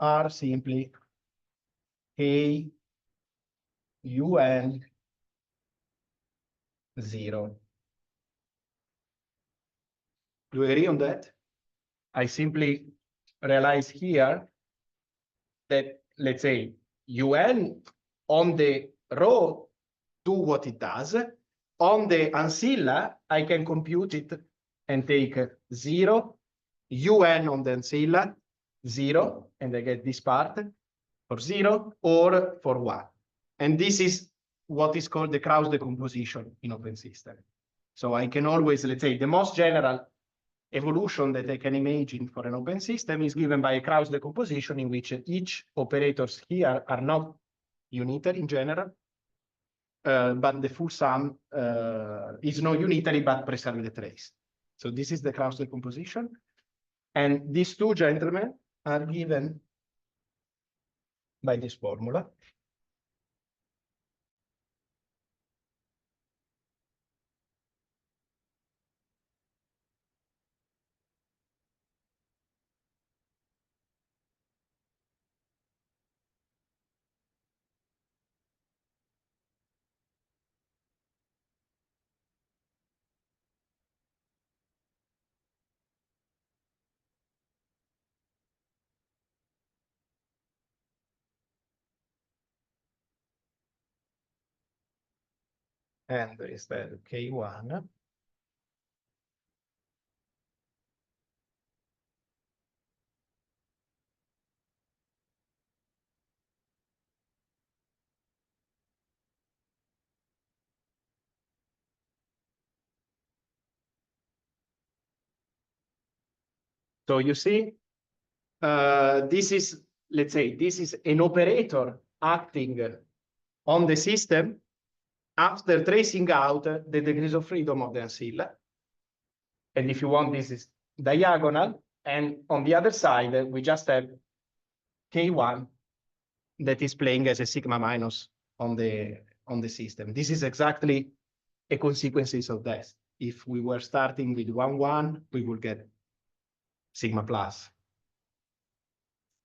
are simply k un 0. Do you agree on that? I simply realize here that, let's say, un on the row do what it does. On the ancilla, I can compute it and take 0, un on the ancilla, 0, and I get this part for 0 or for 1. And this is what is called the Krauss decomposition in open system. So I can always, let's say, the most general evolution that I can imagine for an open system is given by a Krauss decomposition in which each operators here are not unitary in general, but the full sum is not unitary but preserve the trace. So this is the Krauss decomposition. And these two gentlemen are given by this formula. And instead K1. So you see, this is, let's say, this is an operator acting on the system after tracing out the degrees of freedom of the ancilla. And if you want, this is diagonal. And on the other side, we just have K1 that is playing as a sigma minus on the system. This is exactly a consequences of that. If we were starting with 1, 1, we will get sigma plus.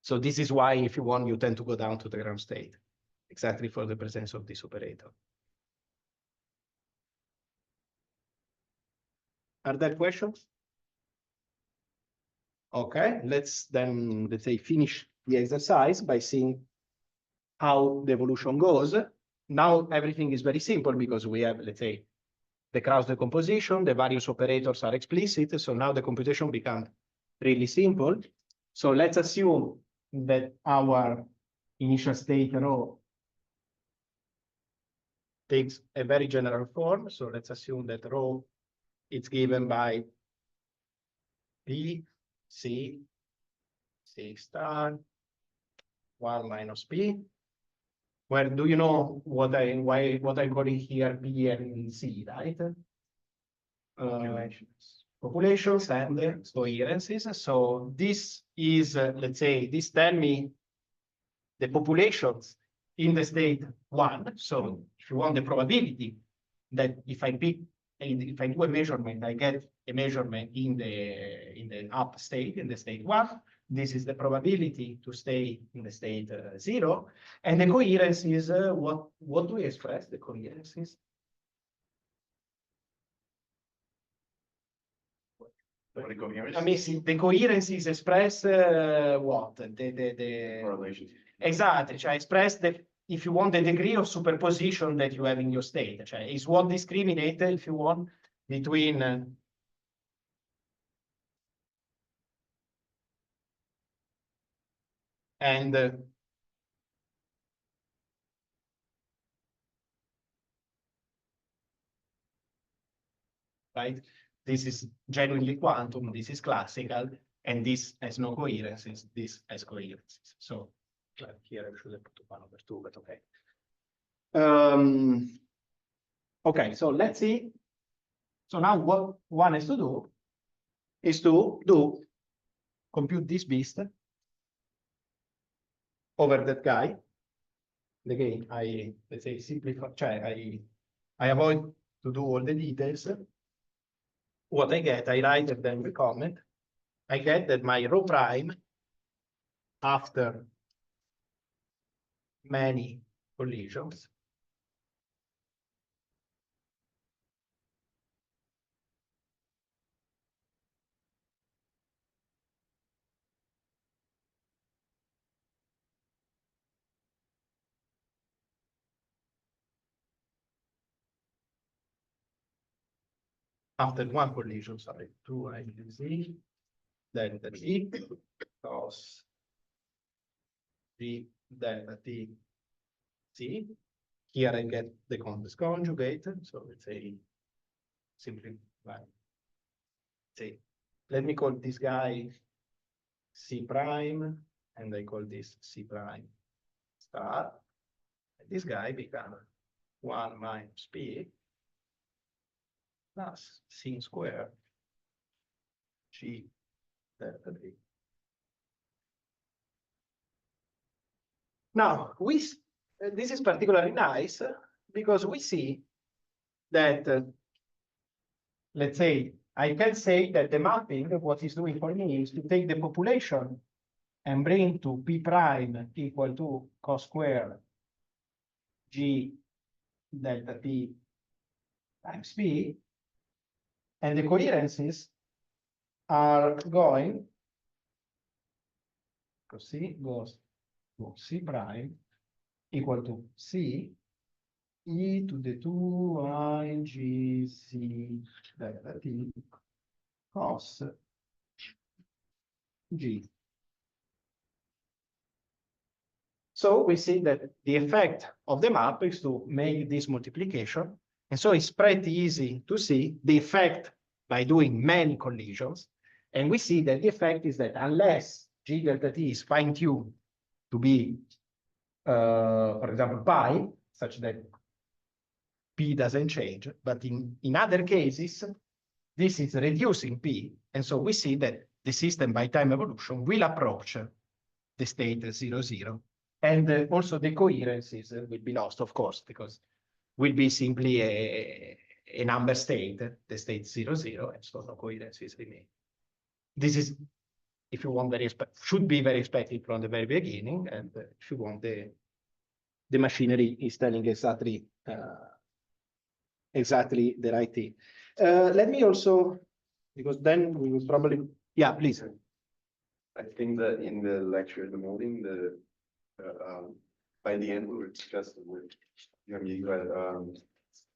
So this is why, if you want, you tend to go down to the ground state, exactly for the presence of this operator. Are there questions? Okay, let's say, finish the exercise by seeing how the evolution goes. Now everything is very simple because we have, let's say, the Krauss decomposition, the various operators are explicit. So now the computation becomes really simple. So let's assume that our initial state rho takes a very general form. So let's assume that rho is given by P, C, C star, 1 minus P. Where do you know what I'm calling here P and C, right? Populations and coherences. So this is, let's say, this tell me the populations in the state 1. So if you want the probability that if I pick, if I do a measurement, I get a measurement in the up state, in the state 1. This is the probability to stay in the state 0. And the coherence is what do we express the coherence is? I mean, the coherence is expressed what? The Correlation. Exactly, cioè express if you want the degree of superposition that you have in your state, cioè is what discriminate, if you want, between and right? This is genuinely quantum, this is classical, and this has no coherences, this has coherences. So here I should have put 1/2, but okay. Okay, so let's see. So now what one has to do is to compute this beast over that guy. Again, let's say simplify, I avoid to do all the details. What I get, I write it then the comment. I get that my rho prime after many collisions after one collision, sorry, 2 Z, delta T, cos D delta T C. Here I get the complex conjugate, so let's say simply, say let me call this guy C prime, and I call this C prime star. And this guy become 1 minus P plus C squared G delta T. Now, this is particularly nice because we see that, let's say, I can say that the mapping, what it's doing for me is to take the population and bring to P prime equal to cos square G delta T times P, and the coherences are going, because C goes to C prime equal to C e to the 2 I G C delta T cos G. So we see that the effect of the map is to make this multiplication. And so it's pretty easy to see the effect by doing many collisions. And we see that the effect is that unless G delta T is fine-tuned to be, for example, pi, such that P doesn't change, but in other cases, this is reducing P. And so we see that the system by time evolution will approach the state 0, 0. And also the coherences will be lost, of course, because will be simply a number state, the state 0, 0, and so no coherences remain. This is, if you want, should be very expected from the very beginning. And if you want, the machinery is telling exactly the right thing. Let me also, because then we will probably, yeah, please. I think that in the lecture in the morning, by the end we were discussing with Yami,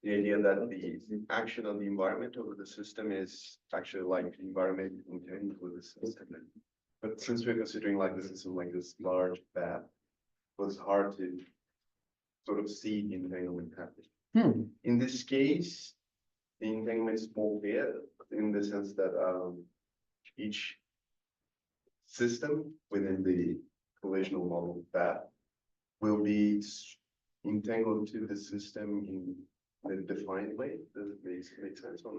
the idea that the action on the environment over the system is actually like the environment intended with the system. But since we're considering like the system like this large path, it was hard to sort of see the entanglement happening. In this case, the entanglement is more clear in the sense that each system within the collisional model path will be entangled to the system in a defined way. Does it make sense or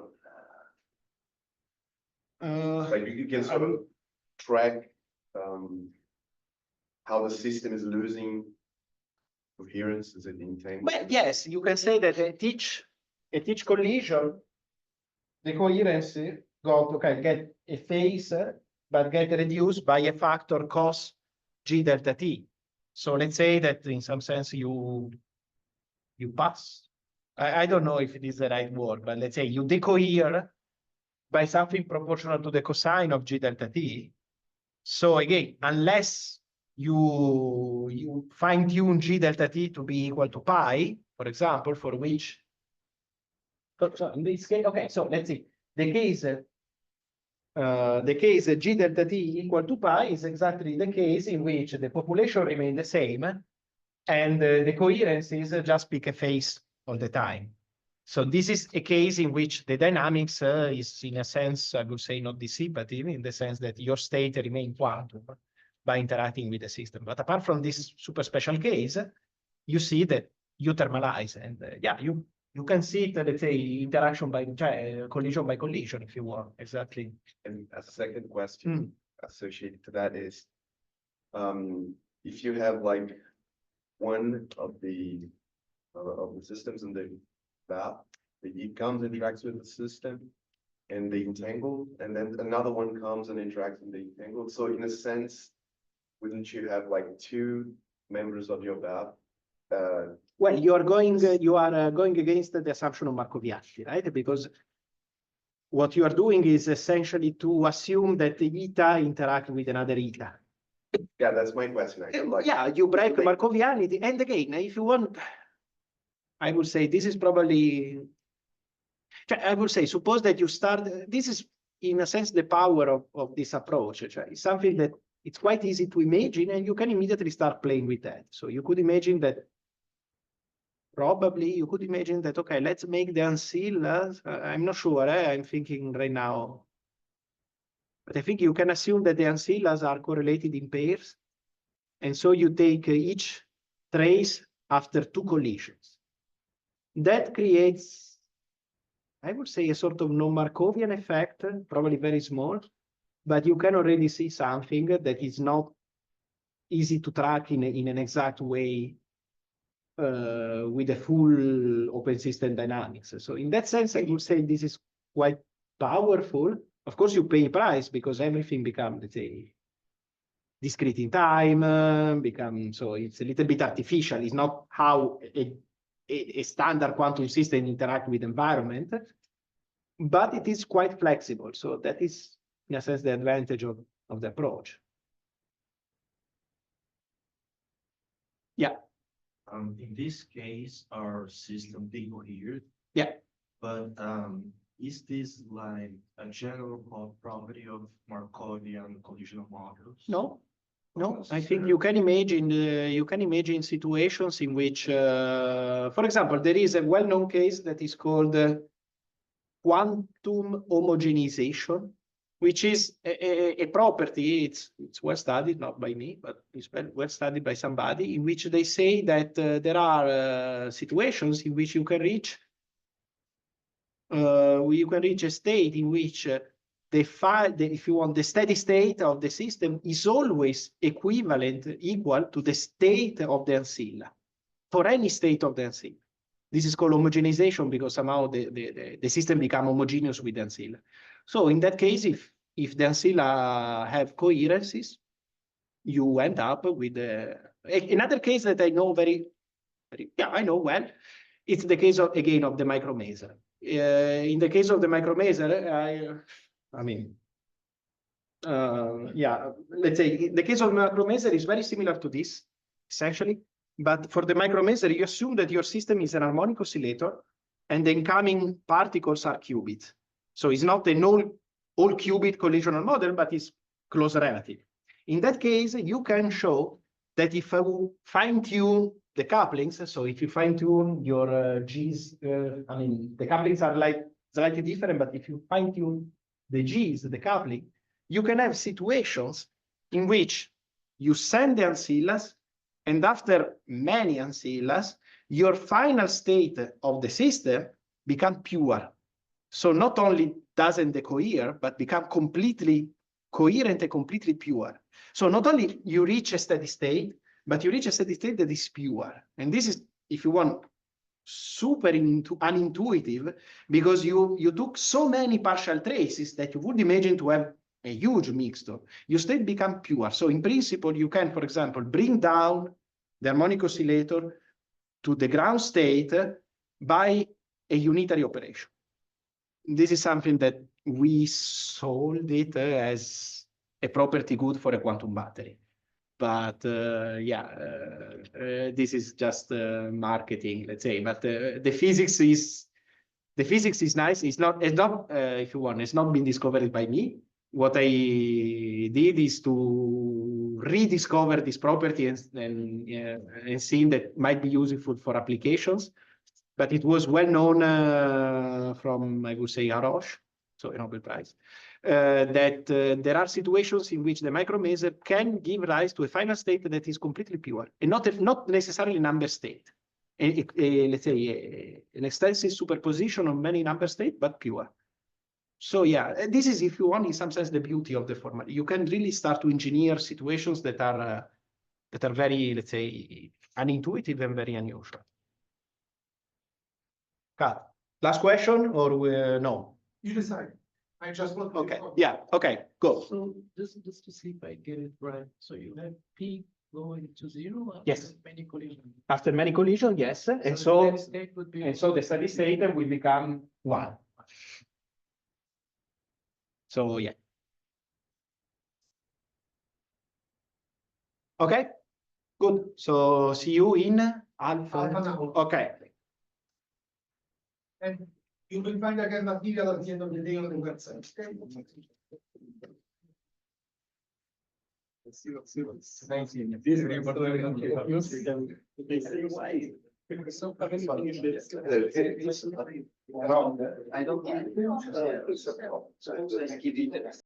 not? Like you can sort of track how the system is losing coherence as it entangles. Well, yes, you can say that at each collision, the coherence get a phase, but get reduced by a factor cos G delta T. So let's say that in some sense you pass. I don't know if it is the right word, but let's say you decohere by something proportional to the cosine of G delta T. So again, unless you fine-tune G delta T to be equal to pi, for example, for which, so in this case, okay, so let's see, the case G delta T equal to pi is exactly the case in which the population remain the same and the coherence is just pick a phase all the time. So this is a case in which the dynamics is in a sense, I would say, not dissipative in the sense that your state remains quantum by interacting with the system. But apart from this super special case, you see that you thermalize and yeah, you can see it, let's say, interaction by collision by collision, if you want, exactly. And a second question associated to that is, if you have like one of the systems in the path, it comes interacts with the system and they entangle, and then another one comes and interacts and they entangle. So in a sense, wouldn't you have like two members of your path? Well, you are going against the assumption of Markovian, right? Because what you are doing is essentially to assume that the eta interact with another eta. Yeah, that's my question. Like, yeah, you break Markovianity. And again, if you want, I would say this is probably, I would say, suppose that you start, this is in a sense the power of this approach. It's something that it's quite easy to imagine and you can immediately start playing with that. So you could imagine that, probably you could imagine that, okay, let's make the unseal, I'm not sure, I'm thinking right now. But I think you can assume that the ancillas are correlated in pairs. And so you take each trace after two collisions. That creates, I would say, a sort of non-Markovian effect, probably very small, but you can already see something that is not easy to track in an exact way with a full open system dynamics. So in that sense, I would say this is quite powerful. Of course, you pay a price because everything becomes, let's say, discrete in time, so it's a little bit artificial. It's not how a standard quantum system interact with environment, but it is quite flexible. So that is, in a sense, the advantage of the approach. Yeah. In this case, our system decohered. Yeah. But is this like a general property of Markovian collisional models? No, no. I think you can imagine situations in which, for example, there is a well-known case that is called quantum homogenization, which is a property. It's well studied, not by me, but it's well studied by somebody, in which they say that there are situations in which you can reach a state in which if you want, the steady state of the system is always equal to the state of the ancilla for any state of the ancilla. This is called homogenization because somehow the system becomes homogeneous with the ancilla. So in that case, if the ancilla have coherencies, you end up with another case that I know I know well. It's the case of, again, of the micromaser. In the case of the micromaser, let's say the case of micromaser is very similar to this, essentially. But for the micromaser, you assume that your system is an harmonic oscillator and the incoming particles are qubits. So it's not an all qubit collisional model, but it's close relative. In that case, you can show that if I fine-tune the couplings, so if you fine-tune your G's, the couplings are like slightly different, but if you fine-tune the G's, the coupling, you can have situations in which you send the ancillas, and after many ancillas, your final state of the system becomes pure. So not only doesn't decohere, but become completely coherent and completely pure. So not only you reach a steady state, but you reach a steady state that is pure. And this is, if you want, super unintuitive, because you took so many partial traces that you would imagine to have a huge mixture. Your state become pure. So in principle, you can, for example, bring down the harmonic oscillator to the ground state by a unitary operation. This is something that we sold it as a property good for a quantum battery. But this is just marketing, let's say. But the physics is nice. It's not if you want, it's not been discovered by me. What I did is to rediscover this property and seeing that might be useful for applications. But it was well known from, I would say, Harosh, so a Nobel Prize, that there are situations in which the micromaser can give rise to a final state that is completely pure, and not necessarily number state. Let's say an extensive superposition of many number states, but pure. So yeah, this is, if you want, in some sense, the beauty of the format. You can really start to engineer situations that are very, let's say, unintuitive and very unusual. Cut. Last question, or no? You decide. I just want. Okay. Yeah. Okay. Go. So just to see if I get it right. So you have P going to 0 after Yes. many collisions. After many collisions, yes. And the so steady state would be the steady state will become 1. So yeah. Okay. Good. So see you in alpha. Alpha now. Okay. And you will find again material at the end of the day on the website. Thank you. I don't.